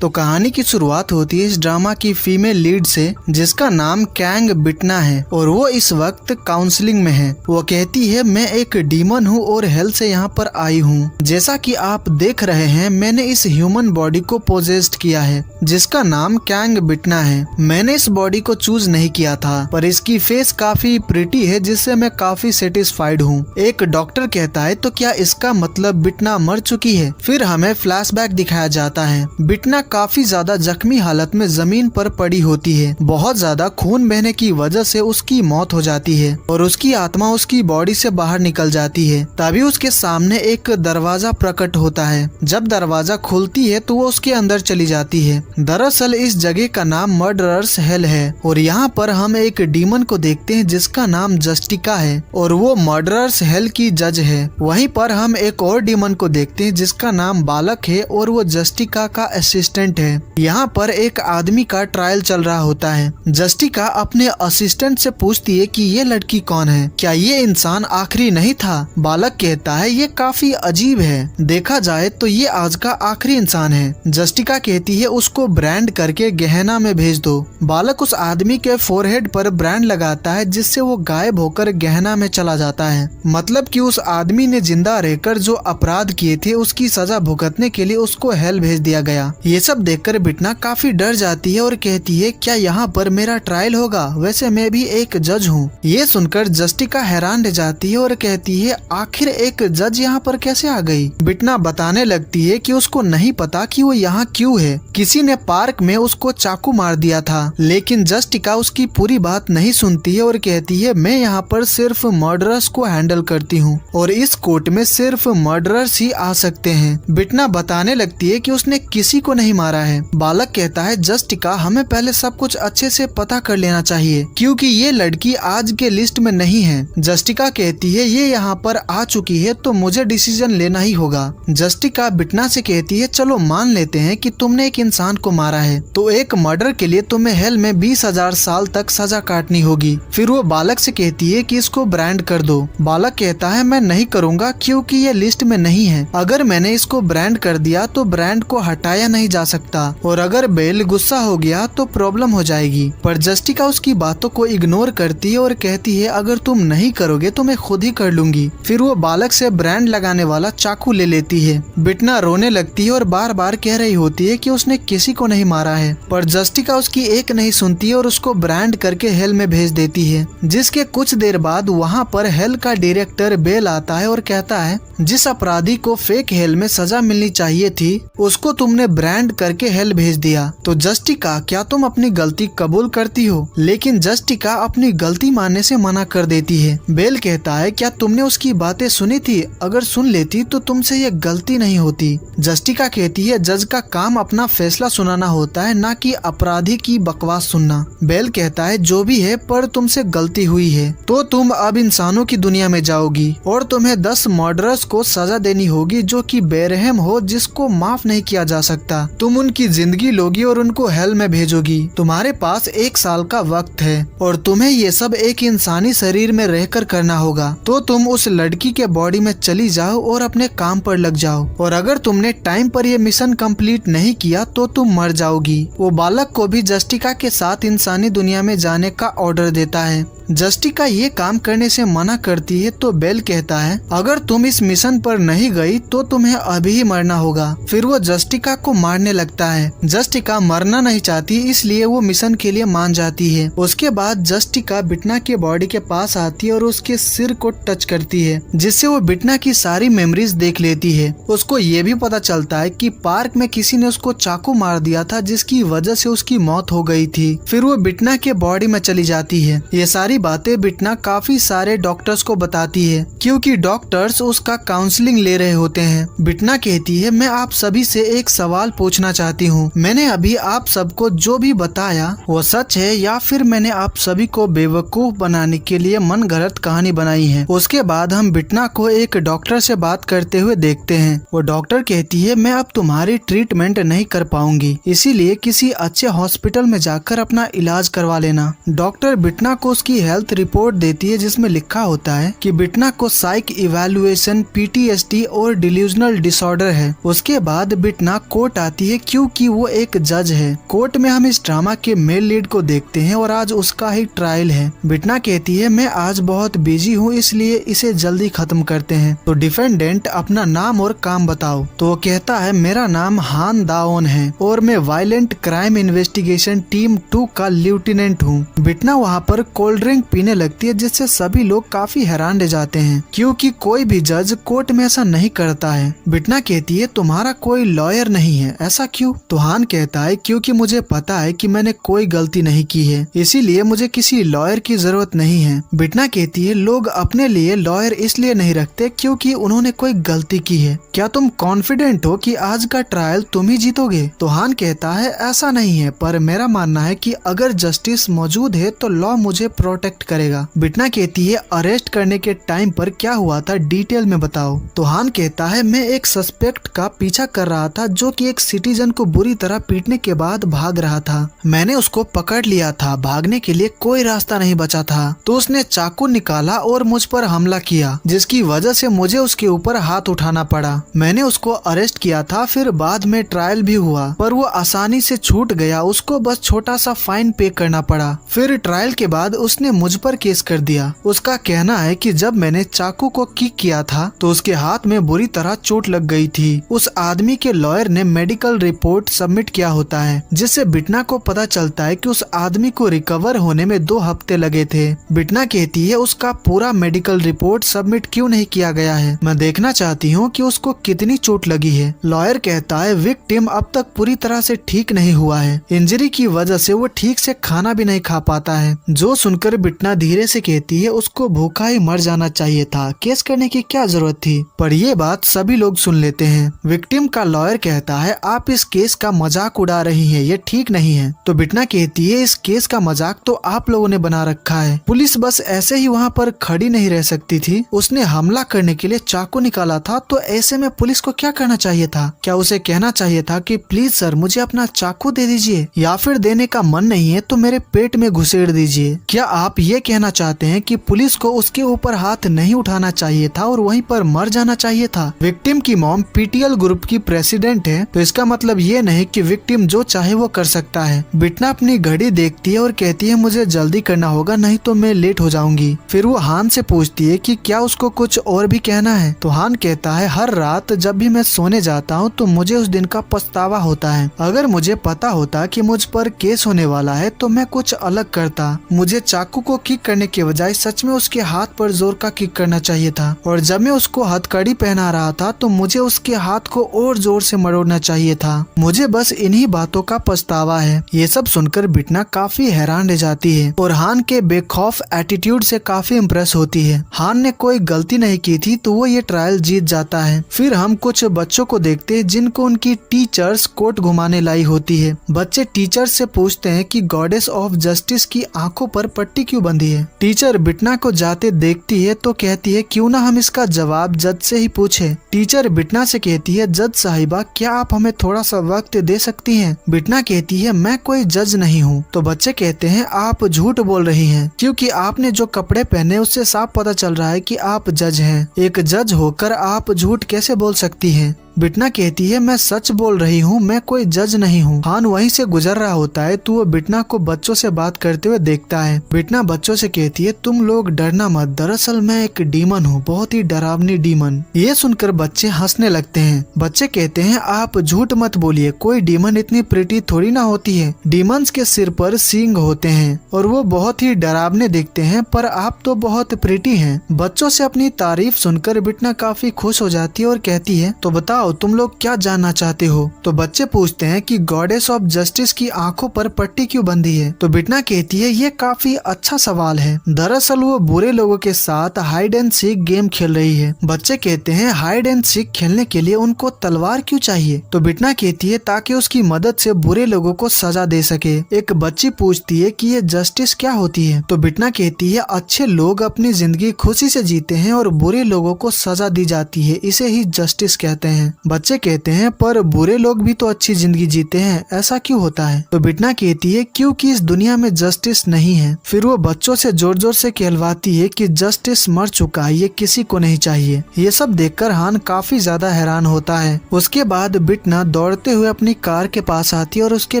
तो कहानी की शुरुआत होती है इस ड्रामा की फीमेल लीड से, जिसका नाम कैंग बिटना है और वो इस वक्त काउंसलिंग में है। वो कहती है मैं एक डीमन हूँ और हेल से यहाँ पर आई हूँ। जैसा कि आप देख रहे हैं मैंने इस ह्यूमन बॉडी को पोजेस्ड किया है जिसका नाम कैंग बिटना है। मैंने इस बॉडी को चूज नहीं किया था पर इसकी फेस काफी प्रिटी है जिससे मैं काफी सेटिस्फाइड हूँ। एक डॉक्टर कहता है तो क्या इसका मतलब बिटना मर चुकी है। फिर हमें फ्लैशबैक दिखाया जाता है। बिटना काफी ज्यादा जख्मी हालत में जमीन पर पड़ी होती है। बहुत ज्यादा खून बहने की वजह से उसकी मौत हो जाती है और उसकी आत्मा उसकी बॉडी से बाहर निकल जाती है। तभी उसके सामने एक दरवाजा प्रकट होता है। जब दरवाजा खुलती है तो वो उसके अंदर चली जाती है। दरअसल इस जगह का नाम मर्डरर्स हेल है और यहाँ पर हम एक डीमन को देखते हैं जिसका नाम जस्टिका है और वो मर्डरर्स हेल की जज है। वहीं पर हम एक और डीमन को देखते हैं जिसका नाम बालक है और वो जस्टिका का असिस्टेंट है। यहाँ पर एक आदमी का ट्रायल चल रहा होता है। जस्टिका अपने असिस्टेंट से पूछती है कि ये लड़की कौन है, क्या ये इंसान आखिरी नहीं था। बालक कहता है ये काफी अजीब है, देखा जाए तो ये आज का आखिरी इंसान है। जस्टिका कहती है उसको ब्रांड करके गहना में भेज दो। बालक उस आदमी के फोरहेड पर ब्रांड लगाता है जिससे वो गायब होकर गहना में चला जाता है। मतलब कि उस आदमी ने जिंदा रहकर जो अपराध किए थे उसकी सजा भुगतने के लिए उसको हेल भेज दिया गया। ये सब देखकर बिटना काफी डर जाती है और कहती है क्या यहाँ पर मेरा ट्रायल होगा, वैसे मैं भी एक जज हूँ। ये सुनकर जस्टिका हैरान रह जाती है और कहती है आखिर एक जज यहाँ पर कैसे आ गई। बिटना बताने लगती है कि उसको नहीं पता कि वो यहाँ क्यों है। किसी ने पार्क में उसको चाकू मार दिया था, लेकिन जस्टिका उसकी पूरी बात नहीं सुनती है और कहती है मैं यहाँ पर सिर्फ मर्डरर्स को हैंडल करती हूँ और इस कोर्ट में सिर्फ मर्डरर्स ही आ सकते हैं। बिटना बताने लगती है कि उसने किसी को नहीं मारा है। बालक कहता है जस्टिका हमें पहले सब कुछ अच्छे से पता कर लेना चाहिए क्योंकि ये लड़की आज के लिस्ट में नहीं है। जस्टिका कहती है ये यहाँ पर आ चुकी है तो मुझे डिसीजन लेना ही होगा। जस्टिका बिटना से कहती है चलो मान लेते हैं कि तुमने एक इंसान को मारा है तो एक मर्डर के लिए तुम्हें हेल में 20,000 साल तक सजा काटनी होगी। फिर वो बालक से कहती है कि इसको ब्रांड कर दो। बालक कहता है मैं नहीं करूँगा क्योंकि ये लिस्ट में नहीं है। अगर मैंने इसको ब्रांड कर दिया तो ब्रांड को हटाया नहीं जा सकता और अगर बेल गुस्सा हो गया तो प्रॉब्लम हो जाएगी। पर जस्टिका उसकी बातों को इग्नोर करती है और कहती है अगर तुम नहीं करोगे तो मैं खुद ही कर लूंगी। फिर वो बालक से ब्रांड लगाने वाला चाकू ले लेती है। बिटना रोने लगती है और बार बार कह रही होती है कि उसने किसी को नहीं मारा है, पर जस्टिका उसकी एक नहीं सुनती है और उसको ब्रांड करके हेल में भेज देती है। जिसके कुछ देर बाद वहाँ पर हेल का डायरेक्टर बेल आता है और कहता है जिस अपराधी को फेक हेल में सजा मिलनी चाहिए थी उसको तुमने ब्रांड करके हेल भेज दिया। तो जस्टिका क्या तुम अपनी गलती कबूल करती हो। लेकिन जस्टिका अपनी गलती मानने से मना कर देती है। बेल कहता है क्या तुमने उसकी बातें सुनी थी, अगर सुन लेती तो तुमसे ये गलती नहीं होती। जस्टिका कहती है जज का काम अपना फैसला सुनाना होता है, ना कि अपराधी की बकवास सुनना। बेल कहता है जो भी है पर तुमसे गलती हुई है तो तुम अब इंसानों की दुनिया में जाओगी और तुम्हें 10 मर्डरर्स को सजा देनी होगी जो कि बेरहम हो, जिसको माफ नहीं किया जा सकता। तुम उनकी जिंदगी लोगी और उनको हेल में भेजोगी। तुम्हारे पास 1 साल का वक्त है और तुम्हें ये सब एक इंसानी शरीर में रहकर करना होगा। तो तुम उस लड़की के बॉडी में चली जाओ और अपने काम पर लग जाओ और अगर तुमने टाइम पर ये मिशन कंप्लीट नहीं किया तो तुम मर जाओगी। वो बालक को भी जस्टिका के साथ इंसानी दुनिया में जाने का ऑर्डर देता है। जस्टिका ये काम करने से मना करती है तो बेल कहता है अगर तुम इस मिशन पर नहीं गई तो तुम्हें अभी ही मरना होगा। फिर वो जस्टिका को मारने लगता है। जस्टिका मरना नहीं चाहती इसलिए वो मिशन के लिए मान जाती है। उसके बाद जस्टिका बिटना के बॉडी के पास आती है और उसके सिर को टच करती है जिससे वो बिटना की सारी मेमोरीज देख लेती है। उसको ये भी पता चलता है कि पार्क में किसी ने उसको चाकू मार दिया था जिसकी वजह से उसकी मौत हो गई थी। फिर वो बिटना के बॉडी में चली जाती है। ये सारी बातें बिटना काफी सारे डॉक्टर्स को बताती है क्योंकि डॉक्टर्स उसका काउंसलिंग ले रहे होते हैं। बिटना कहती है मैं आप सभी से एक सवाल पूछना चाहती हूँ, मैंने अभी आप सबको जो भी बताया वो सच है या फिर मैंने आप सभी को बेवकूफ बनाने के लिए मनगढ़ंत कहानी बनाई है। उसके बाद हम बिटना को एक डॉक्टर से बात करते हुए देखते हैं। वो डॉक्टर कहती है मैं अब तुम्हारी ट्रीटमेंट नहीं कर पाऊंगी, इसीलिए किसी अच्छे हॉस्पिटल में जाकर अपना इलाज करवा लेना। डॉक्टर बिटना को उसकी हेल्थ रिपोर्ट देती है जिसमें लिखा होता है कि बिटना को साइक इवैल्यूएशन, PTSD और डिल्यूजनल डिसऑर्डर है। उसके बाद बिटना कोर्ट आती है क्योंकि वो एक जज है। कोर्ट में हम इस ड्रामा के मेल लीड को देखते हैं और आज उसका ही ट्रायल है। बिटना कहती है मैं आज बहुत बिजी हूँ इसलिए इसे जल्दी खत्म करते हैं। तो डिफेंडेंट अपना नाम और काम बताओ। तो वो कहता है मेरा नाम हान दाओन है और मैं वायलेंट क्राइम इन्वेस्टिगेशन टीम 2 का लेफ्टिनेंट हूँ। बिटना वहाँ पर कोल्ड ड्रिंक पीने लगती है जिससे सभी लोग काफी हैरान रह जाते हैं क्योंकि कोई भी जज कोर्ट में ऐसा नहीं करता है। बिटना कहती है तुम्हारा कोई लॉयर नहीं है, ऐसा क्यों? तो हान कहता है क्योंकि मुझे पता है कि मैंने कोई गलती नहीं की है, इसीलिए मुझे किसी लॉयर की जरूरत नहीं है। बिटना कहती है लोग अपने लिए लॉयर इसलिए नहीं रखते क्योंकि उन्होंने कोई गलती की है। क्या तुम कॉन्फिडेंट हो कि आज का ट्रायल तुम ही जीतोगे? तो हान कहता है ऐसा नहीं है, पर मेरा मानना है कि अगर जस्टिस मौजूद है तो लॉ मुझे प्रोटेक्ट करेगा। बिटना कहती है अरेस्ट करने के टाइम पर क्या हुआ था डिटेल में बताओ। तो हान कहता है मैं एक सस्पेक्ट का पीछा कर रहा था जो कि एक सिटीजन को बुरी तरह पीटने के बाद भाग रहा था। मैंने उसको पकड़ लिया था, भागने के लिए कोई रास्ता नहीं बचा था तो उसने चाकू निकाला और मुझ पर हमला किया जिसकी वजह से मुझे उसके ऊपर हाथ उठाना पड़ा। मैंने उसको अरेस्ट किया था, फिर बाद में ट्रायल भी हुआ पर वो आसानी से छूट गया, उसको बस छोटा सा फाइन पे करना पड़ा। फिर ट्रायल के बाद उसने मुझ पर केस कर दिया। उसका कहना है कि जब मैंने चाकू को किक किया था तो उसके हाथ में बुरी तरह चोट लग गई थी। उस आदमी के लॉयर ने मेडिकल रिपोर्ट सबमिट किया होता है जिससे बिटना को पता चलता है कि उस आदमी को रिकवर होने में 2 हफ्ते लगे थे। बिटना कहती है उसका पूरा मेडिकल रिपोर्ट सबमिट क्यों नहीं किया गया है, मैं देखना चाहती हूँ कि उसको कितनी चोट लगी है। लॉयर कहता है विक्टिम अब तक पूरी तरह से ठीक नहीं हुआ है, इंजरी की वजह से वो ठीक से खाना भी नहीं खा पाता है। जो सुनकर बिटना धीरे से कहती है उसको भूखा ही मर जाना चाहिए था, केस करने की क्या जरूरत थी। पर ये बात सभी लोग सुन लेते हैं। विक्टिम का लॉयर कहता है आप इस केस का मजाक उड़ा रही हैं, ये ठीक नहीं है। तो बिटना कहती है इस केस का मजाक तो आप लोगों ने बना रखा है, पुलिस बस ऐसे ही वहाँ पर खड़ी नहीं रह सकती थी, उसने हमला करने के लिए चाकू निकाला था तो ऐसे में पुलिस को क्या करना चाहिए था? क्या उसे कहना चाहिए था कि प्लीज सर मुझे अपना चाकू दे दीजिए, या फिर देने का मन नहीं है तो मेरे पेट में घुसेड़ दीजिए? क्या आप ये कहना चाहते हैं कि पुलिस को उसके ऊपर हाथ नहीं उठाना चाहिए था और वहीं पर मर जाना चाहिए था? विक्टिम की मॉम PTL ग्रुप की प्रेसिडेंट है तो इसका मतलब ये नहीं कि विक्टिम जो चाहे वो कर सकता है। बिटना अपनी घड़ी देखती है और कहती है मुझे जल्दी करना होगा नहीं तो मैं लेट हो जाऊंगी। फिर वो हान से पूछती है कि क्या उसको कुछ और भी कहना है। तो हान कहता है हर रात जब भी मैं सोने जाता हूँ तो मुझे उस दिन का पछतावा होता है। अगर मुझे पता होता कि मुझ पर केस होने वाला है तो मैं कुछ अलग करता। मुझे चाकू को किक करने के बजाय सच में उसके हाथ पर जोर का किक करना चाहिए था, और जब मैं उसको हथकड़ी पहना रहा था तो मुझे उसके हाथ को और जोर से मरोड़ना चाहिए था। मुझे बस इन्हीं बातों का पछतावा है। ये सब सुनकर बिटना काफी हैरान रह जाती है और हान के बेखौफ एटीट्यूड से काफी इम्प्रेस होती है। हान ने कोई गलती नहीं की थी तो वो ये ट्रायल जीत जाता है। फिर हम कुछ बच्चों को देखते हैं जिनको उनकी टीचर्स कोर्ट घुमाने लाई होती है। बच्चे टीचर से पूछते हैं कि गॉडेस ऑफ जस्टिस की आंखों पर पट्टी क्यों बंधी है। टीचर बिटना को जाते देखती है तो कहती है क्यों ना हम इसका जवाब जज से ही पूछे। टीचर बिटना से कहती है जज साहिबा क्या आप हमें थोड़ा सा वक्त दे सकती हैं? बिटना कहती है मैं कोई जज नहीं हूँ। तो बच्चे कहते हैं आप झूठ बोल रही हैं क्योंकि आपने जो कपड़े पहने उससे साफ पता चल रहा है कि आप जज हैं। एक जज होकर आप झूठ कैसे बोल सकती हैं? बिटना कहती है मैं सच बोल रही हूँ, मैं कोई जज नहीं हूँ। हान वहीं से गुजर रहा होता है तो वो बिटना को बच्चों से बात करते हुए देखता है। बिटना बच्चों से कहती है तुम लोग डरना मत, दरअसल मैं एक डीमन हूँ, बहुत ही डरावनी डीमन। ये सुनकर बच्चे हंसने लगते हैं। बच्चे कहते हैं आप झूठ मत बोलिए, कोई डीमन इतनी प्रिटी थोड़ी ना होती है। डीमंस के सिर पर सींग होते हैं और वो बहुत ही डरावने दिखते हैं, पर आप तो बहुत प्रिटी हैं। बच्चों से अपनी तारीफ सुनकर बिटना काफी खुश हो जाती है और कहती है तो बताओ तुम लोग क्या जानना चाहते हो? तो बच्चे पूछते हैं कि गॉडेस ऑफ जस्टिस की आंखों पर पट्टी क्यों बंधी है। तो बिटना कहती है ये काफी अच्छा सवाल है, दरअसल वो बुरे लोगों के साथ हाइड एंड सीक गेम खेल रही है। बच्चे कहते हैं हाइड एंड सीक खेलने के लिए उनको तलवार क्यों चाहिए? तो बिटना कहती है ताकि उसकी मदद से बुरे लोगों को सजा दे सके। एक बच्ची पूछती है कि ये जस्टिस क्या होती है। तो बिटना कहती है अच्छे लोग अपनी जिंदगी खुशी से जीते हैं और बुरे लोगों को सजा दी जाती है, इसे ही जस्टिस कहते हैं। बच्चे कहते हैं पर बुरे लोग भी तो अच्छी जिंदगी जीते हैं, ऐसा क्यों होता है? तो बिटना कहती है क्योंकि इस दुनिया में जस्टिस नहीं है। फिर वो बच्चों से जोर जोर से कहलवाती है कि जस्टिस मर चुका है, ये किसी को नहीं चाहिए। ये सब देखकर हान काफी ज्यादा हैरान होता है। उसके बाद बिटना दौड़ते हुए अपनी कार के पास आती है और उसके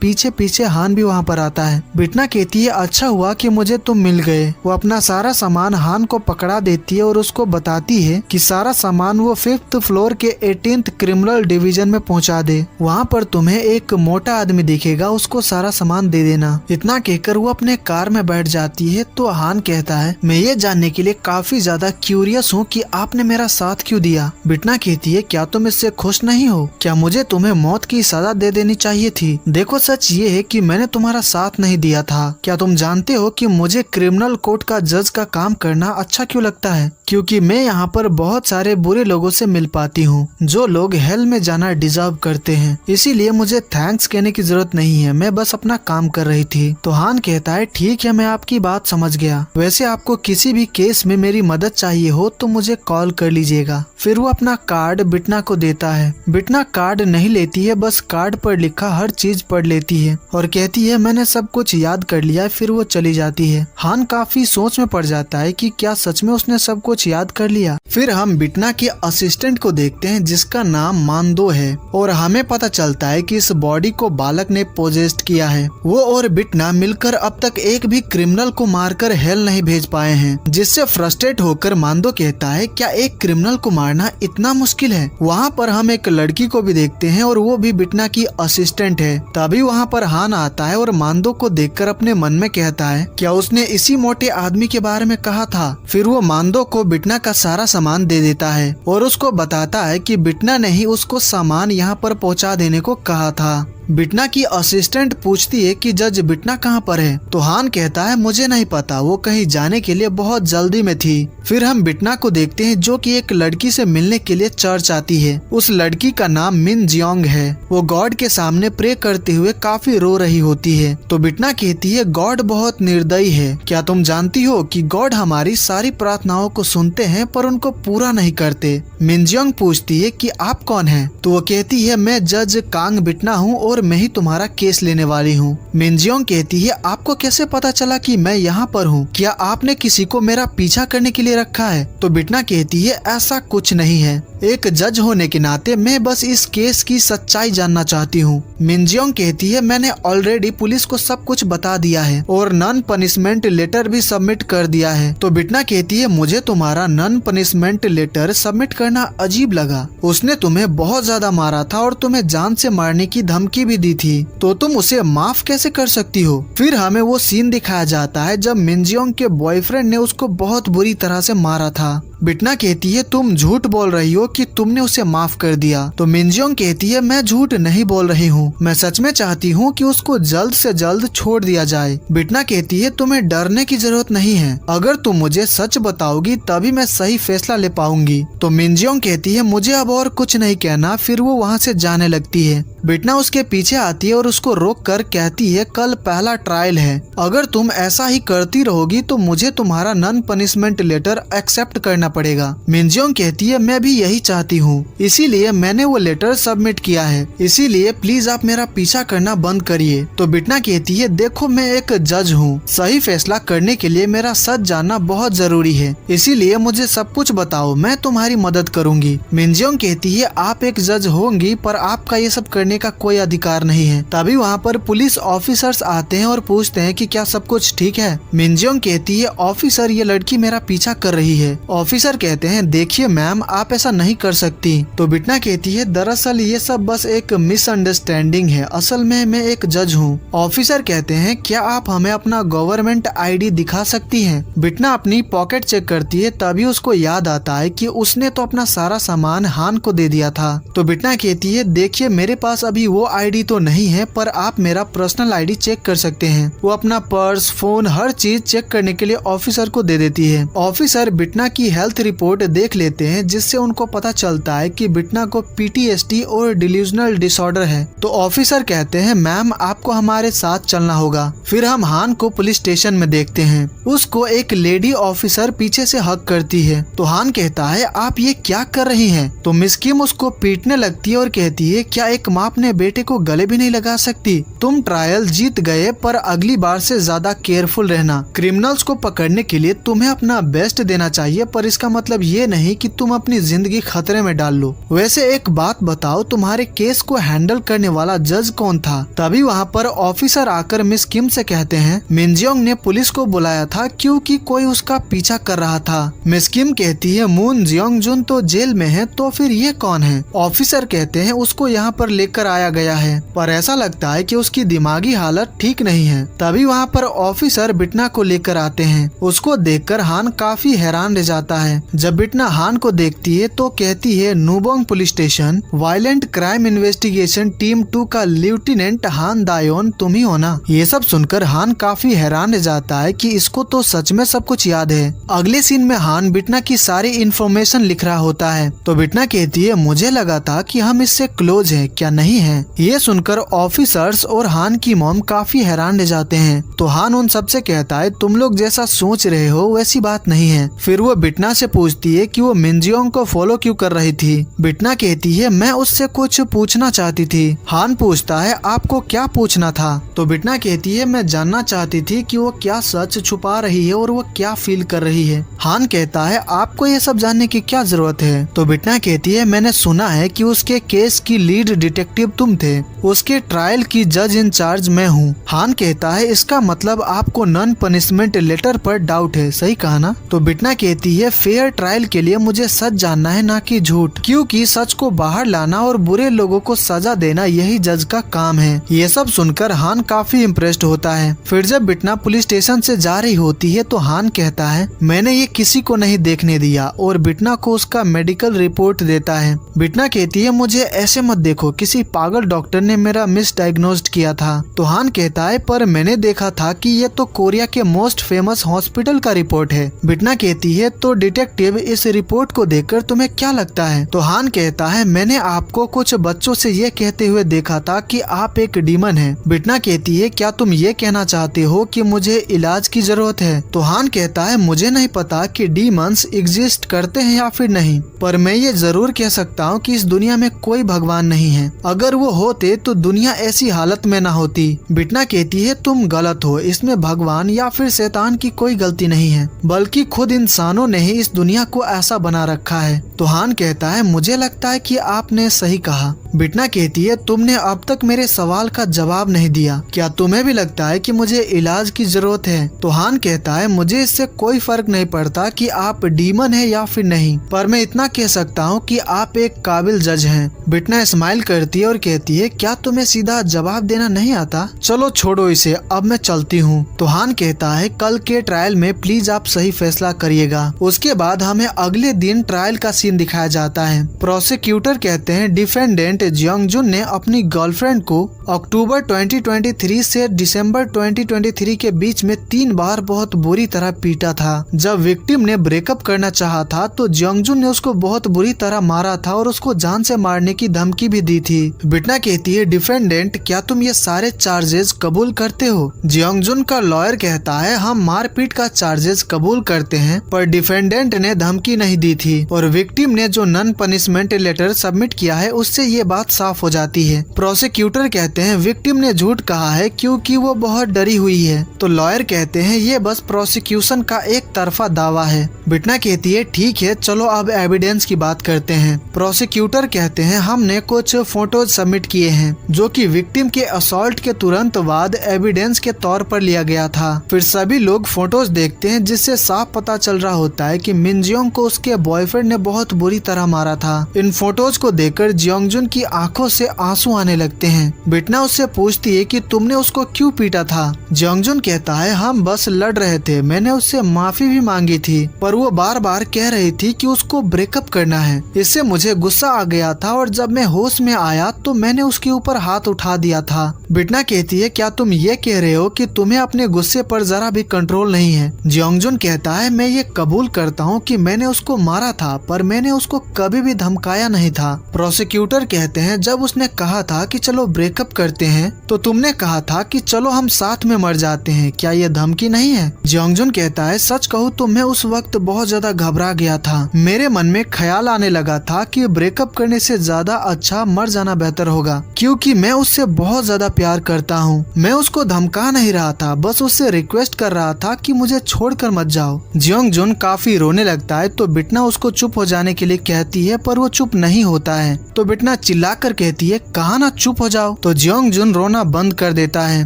पीछे पीछे हान भी वहाँ पर आता है। बिटना कहती है अच्छा हुआ कि मुझे तुम मिल गए। वो अपना सारा सामान हान को पकड़ा देती है और उसको बताती है कि सारा सामान वो 5th फ्लोर के 18th क्रिमिनल डिवीजन में पहुंचा दे। वहाँ पर तुम्हें एक मोटा आदमी दिखेगा, उसको सारा सामान दे देना। इतना कहकर वो अपने कार में बैठ जाती है। तो हान कहता है मैं ये जानने के लिए काफी ज्यादा क्यूरियस हूँ कि आपने मेरा साथ क्यों दिया। बिटना कहती है क्या तुम इससे खुश नहीं हो? क्या मुझे तुम्हें मौत की सजा दे देनी चाहिए थी? देखो सच ये है कि मैंने तुम्हारा साथ नहीं दिया था। क्या तुम जानते हो कि मुझे क्रिमिनल कोर्ट का जज का काम करना अच्छा क्यों लगता है? क्योंकि मैं यहाँ पर बहुत सारे बुरे लोगों से मिल पाती हूँ, जो लोग हेल में जाना डिजर्व करते हैं। इसीलिए मुझे थैंक्स कहने की जरूरत नहीं है, मैं बस अपना काम कर रही थी। तो हान कहता है ठीक है, मैं आपकी बात समझ गया। वैसे आपको किसी भी केस में मेरी मदद चाहिए हो तो मुझे कॉल कर लीजिएगा। फिर वो अपना कार्ड बिटना को देता है। बिटना कार्ड नहीं लेती है, बस कार्ड पर लिखा हर चीज पढ़ लेती है और कहती है मैंने सब कुछ याद कर लिया है। फिर वो चली जाती है। हान काफी सोच में पड़ जाता है कि क्या सच में उसने सब कुछ याद कर लिया। फिर हम बिटना के असिस्टेंट को देखते हैं जिसका नाम मांदो है और हमें पता चलता है कि इस बॉडी को बालक ने पोजेस्ट किया है। वो और बिटना मिलकर अब तक एक भी क्रिमिनल को मारकर हेल नहीं भेज पाए हैं, जिससे फ्रस्ट्रेट होकर मांदो कहता है क्या एक क्रिमिनल को मारना इतना मुश्किल है? वहाँ पर हम एक लड़की को भी देखते हैं और वो भी बिटना की असिस्टेंट है। तभी वहाँ पर हान आता है और मांदो को देखकर अपने मन में कहता है क्या उसने इसी मोटे आदमी के बारे में कहा था? फिर वो मांदो को बिटना का सारा सामान दे देता है और उसको बताता है कि बिटना ने ही उसको सामान यहाँ पर पहुँचा देने को कहा था। बिटना की असिस्टेंट पूछती है कि जज बिटना कहाँ पर है? तो हान कहता है मुझे नहीं पता, वो कहीं जाने के लिए बहुत जल्दी में थी। फिर हम बिटना को देखते हैं जो कि एक लड़की से मिलने के लिए चर्च आती है। उस लड़की का नाम मिन जियोंग है। वो गॉड के सामने प्रे करते हुए काफी रो रही होती है। तो बिटना कहती है गॉड बहुत निर्दयी है। क्या तुम जानती हो कि गॉड हमारी सारी प्रार्थनाओं को सुनते हैं पर उनको पूरा नहीं करते? मिन जियोंग पूछती है कि आप कौन हैं? तो वो कहती है मैं जज कांग बिटना हूँ और मैं ही तुम्हारा केस लेने वाली हूँ। मिन जियोंग कहती है आपको कैसे पता चला कि मैं यहाँ पर हूँ? क्या आपने किसी को मेरा पीछा करने के लिए रखा है? तो बिटना कहती है ऐसा कुछ नहीं है, एक जज होने के नाते मैं बस इस केस की सच्चाई जानना चाहती हूँ। मिन जियोंग कहती है मैंने ऑलरेडी पुलिस को सब कुछ बता दिया है और नॉन पनिशमेंट लेटर भी सबमिट कर दिया है। तो बिटना कहती है मुझे तुम्हारा नॉन पनिशमेंट लेटर सबमिट करना अजीब लगा। उसने तुम्हें बहुत ज्यादा मारा था और तुम्हें जान से मारने की धमकी भी दी थी, तो तुम उसे माफ कैसे कर सकती हो? फिर हमें वो सीन दिखाया जाता है जब मिन जियोंग के बॉयफ्रेंड ने उसको बहुत बुरी तरह से मारा था। बिटना कहती है तुम झूठ बोल रही हो कि तुमने उसे माफ कर दिया। तो मिन जियोंग कहती है मैं झूठ नहीं बोल रही हूँ, मैं सच में चाहती हूँ कि उसको जल्द से जल्द छोड़ दिया जाए। बिटना कहती है तुम्हें डरने की जरूरत नहीं है, अगर तुम मुझे सच बताओगी तभी मैं सही फैसला ले पाऊंगी। तो मिन जियोंग कहती है मुझे अब और कुछ नहीं कहना। फिर वो वहाँ से जाने लगती है। बिटना उसके पीछे आती है और उसको रोक कर कहती है कल पहला ट्रायल है, अगर तुम ऐसा ही करती रहोगी तो मुझे तुम्हारा नॉन पनिशमेंट लेटर एक्सेप्ट करना पड़ेगा। मिन जियोंग कहती है मैं भी यही चाहती हूँ, इसीलिए मैंने वो लेटर सबमिट किया है, इसीलिए प्लीज आप मेरा पीछा करना बंद करिए। तो बिटना कहती है देखो मैं एक जज हूँ, सही फैसला करने के लिए मेरा सच जानना बहुत जरूरी है, इसीलिए मुझे सब कुछ बताओ, मैं तुम्हारी मदद करूंगी। मिन जियोंग कहती है आप एक जज होंगी पर आपका ये सब करने का कोई अधिकार नहीं है। तभी वहाँ पर पुलिस ऑफिसर्स आते हैं और पूछते हैं कि क्या सब कुछ ठीक है? मिन जियोंग कहती है ऑफिसर ये लड़की मेरा पीछा कर रही है। ऑफिसर कहते हैं देखिए मैम आप ऐसा नहीं कर सकती। तो बिटना कहती है दरअसल ये सब बस एक मिसअंडरस्टैंडिंग है, असल में मैं एक जज हूँ। ऑफिसर कहते हैं क्या आप हमें अपना गवर्नमेंट आईडी दिखा सकती हैं? बिटना अपनी पॉकेट चेक करती है, तभी उसको याद आता है कि उसने तो अपना सारा सामान हान को दे दिया था। तो बिटना कहती है देखिए मेरे पास अभी वो आईडी तो नहीं है पर आप मेरा पर्सनल आईडी चेक कर सकते हैं। वो अपना पर्स, फोन, हर चीज चेक करने के लिए ऑफिसर को दे देती है। ऑफिसर बिटना की हेल्थ हेल्थ रिपोर्ट देख लेते हैं, जिससे उनको पता चलता है कि बिटना को PTSD और डिल्यूजनल डिसऑर्डर है। तो ऑफिसर कहते हैं मैम आपको हमारे साथ चलना होगा। फिर हम हान को पुलिस स्टेशन में देखते हैं। उसको एक लेडी ऑफिसर पीछे से हक करती है। तो हान कहता है आप ये क्या कर रही हैं? तो मिस किम उसको पीटने लगती है और कहती है क्या एक माँ अपने बेटे को गले भी नहीं लगा सकती? तुम ट्रायल जीत गए, पर अगली बार से ज्यादा केयरफुल रहना। क्रिमिनल्स को पकड़ने के लिए तुम्हें अपना बेस्ट देना चाहिए, पर इसका मतलब ये नहीं कि तुम अपनी जिंदगी खतरे में डाल लो। वैसे एक बात बताओ, तुम्हारे केस को हैंडल करने वाला जज कौन था? तभी वहाँ पर ऑफिसर आकर मिस किम से कहते हैं मिनजियोंग ने पुलिस को बुलाया था क्योंकि कोई उसका पीछा कर रहा था। मिस किम कहती है मून जियोंगजुन तो जेल में है, तो फिर ये कौन है? ऑफिसर कहते हैं उसको यहाँ पर लेकर आया गया है, पर ऐसा लगता है कि उसकी दिमागी हालत ठीक नहीं है। तभी वहाँ पर ऑफिसर बिटना को लेकर आते हैं। उसको देखकर हान काफी हैरान रह जाता है। जब बिटना हान को देखती है तो कहती है Nubong police station violent crime investigation team 2 का लेफ्टिनेंट हान दायोन तुम ही हो ना? ये सब सुनकर हान काफी हैरान रह जाता है कि इसको तो सच में सब कुछ याद है। अगले सीन में हान बिटना की सारी इन्फॉर्मेशन लिख रहा होता है। तो बिटना कहती है मुझे लगा था कि हम इससे क्लोज हैं, क्या नहीं है? ये सुनकर ऑफिसर्स और हान की मॉम काफी हैरान रह जाते हैं। तो हान उन सबसे कहता है तुम लोग जैसा सोच रहे हो वैसी बात नहीं है। फिर वो बिटना से पूछती है कि वो मिनजियोंग को फॉलो क्यों कर रही थी। बिटना कहती है मैं उससे कुछ पूछना चाहती थी। हान पूछता है आपको क्या पूछना था? तो बिटना कहती है मैं जानना चाहती थी कि वो क्या सच छुपा रही है और वो क्या फील कर रही है। हान कहता है आपको ये सब जानने की क्या जरूरत है? तो बिटना कहती है मैंने सुना है कि उसके केस की लीड डिटेक्टिव तुम थे, उसके ट्रायल की जज इंचार्ज मैं हूँ। हान कहता है इसका मतलब आपको नॉन पनिशमेंट लेटर पर डाउट है, सही कहा ना? तो बिटना कहती है फेयर ट्रायल के लिए मुझे सच जानना है, ना कि झूठ, क्योंकि सच को बाहर लाना और बुरे लोगों को सजा देना यही जज का काम है। ये सब सुनकर हान काफी इम्प्रेस्ड होता है। फिर जब बिटना पुलिस स्टेशन से जा रही होती है तो हान कहता है मैंने ये किसी को नहीं देखने दिया, और बिटना को उसका मेडिकल रिपोर्ट देता है। बिटना कहती है मुझे ऐसे मत देखो, किसी पागल डॉक्टर ने मेरा मिसडायग्नोज्ड किया था। तो हान कहता है पर मैंने देखा था कि ये तो कोरिया के मोस्ट फेमस हॉस्पिटल का रिपोर्ट है। बिटना कहती है तो डिटेक्टिव इस रिपोर्ट को देखकर तुम्हें क्या लगता है? तो हान कहता है मैंने आपको कुछ बच्चों से ये कहते हुए देखा था कि आप एक डीमन है। बिटना कहती है क्या तुम ये कहना चाहते हो कि मुझे इलाज की जरूरत है? तो हान कहता है मुझे नहीं पता कि डीमंस एग्जिस्ट करते हैं या फिर नहीं, पर मैं ये जरूर कह सकता हूँ कि इस दुनिया में कोई भगवान नहीं है। अगर वो होते तो दुनिया ऐसी हालत में न होती। बिटना कहती है तुम गलत हो, इसमें भगवान या फिर शैतान की कोई गलती नहीं है, बल्कि खुद इंसानों ने ही इस दुनिया को ऐसा बना रखा है। तो हान कहता है मुझे लगता है कि आपने सही कहा। बिटना कहती है तुमने अब तक मेरे सवाल का जवाब नहीं दिया, क्या तुम्हें भी लगता है कि मुझे इलाज की जरूरत है? तो हान कहता है मुझे इससे कोई फर्क नहीं पड़ता कि आप डीमन है या फिर नहीं, पर मैं इतना कह सकता हूँ कि आप एक काबिल जज हैं। बिटना स्माइल करती है और कहती है क्या तुम्हें सीधा जवाब देना नहीं आता? चलो छोड़ो इसे, अब मैं चलती हूँ। तो हान कहता है कल के ट्रायल में प्लीज आप सही फैसला करिएगा। उसके बाद हमें अगले दिन ट्रायल का सीन दिखाया जाता है। प्रोसिक्यूटर कहते हैं डिफेंडेंट जियोंगजुन ने अपनी गर्लफ्रेंड को अक्टूबर 2023 से दिसंबर 2023 के बीच में 3 बार बहुत बुरी तरह पीटा था। जब विक्टिम ने ब्रेकअप करना चाहा था तो जियोंगजुन ने उसको बहुत बुरी तरह मारा था और उसको जान से मारने की धमकी भी दी थी। बिटना कहती है डिफेंडेंट क्या तुम ये सारे चार्जेस कबूल करते हो? जियोंगजुन का लॉयर कहता है हम मारपीट का चार्जेस कबूल करते हैं, पर डिफेंडेंट ने धमकी नहीं दी थी और विक्टिम ने जो नॉन पनिशमेंट लेटर सबमिट किया है उससे ये बात साफ हो जाती है। प्रोसिक्यूटर कहते हैं विक्टिम ने झूठ कहा है क्योंकि वो बहुत डरी हुई है। तो लॉयर कहते हैं ये बस प्रोसिक्यूशन का एक तरफा दावा है। बिटना कहती है ठीक है, चलो अब एविडेंस की बात करते हैं। प्रोसिक्यूटर कहते हैं हमने कुछ फोटोज सबमिट किए हैं जो कि विक्टिम के असॉल्ट के तुरंत बाद एविडेंस के तौर पर लिया गया था। फिर सभी लोग फोटोज देखते हैं जिससे साफ पता चल रहा होता है कि मिनजियोंग को उसके बॉयफ्रेंड ने बहुत बुरी तरह मारा था। इन फोटोज को देखकर जियोंगजुन की आंखों से आंसू आने लगते हैं। बिटना उससे पूछती है कि तुमने उसको क्यों पीटा था? जियोंगजुन कहता है हम बस लड़ रहे थे, मैंने उससे माफी भी मांगी थी, पर वो बार बार कह रही थी कि उसको ब्रेकअप करना है। इससे मुझे गुस्सा आ गया था और जब मैं होश में आया तो मैंने उसके ऊपर हाथ उठा दिया था। बिटना कहती है क्या तुम ये कह रहे हो कि तुम्हें अपने गुस्से पर जरा भी कंट्रोल नहीं है? जियोंगजुन कहता है मैं ये कबूल करता हूँ कि मैंने उसको मारा था, पर मैंने उसको कभी भी धमकाया नहीं था। प्रोसिक्यूटर कहते हैं जब उसने कहा था कि चलो ब्रेकअप करते हैं तो तुमने कहा था कि चलो हम साथ में मर जाते हैं, क्या ये धमकी नहीं है? जियोंगजुन कहता है सच कहूँ तो मैं उस वक्त बहुत ज्यादा घबरा गया था। मेरे मन में ख्याल आने लगा था कि ब्रेकअप करने से ज्यादा अच्छा मर जाना बेहतर होगा, क्योंकि मैं उससे बहुत ज्यादा प्यार करता हूँ। मैं उसको धमका नहीं रहा था, बस उससे रिक्वेस्ट कर रहा था कि मुझे छोड़कर मत जाओ। जियोंगजुन काफी रोने लगता है तो बिटना उसको चुप हो जाने के लिए कहती है, पर वो चुप नहीं होता है। तो बिटना चिल्लाकर कहती है कहा ना चुप हो जाओ। तो जियोंगजुन रोना बंद कर देता है।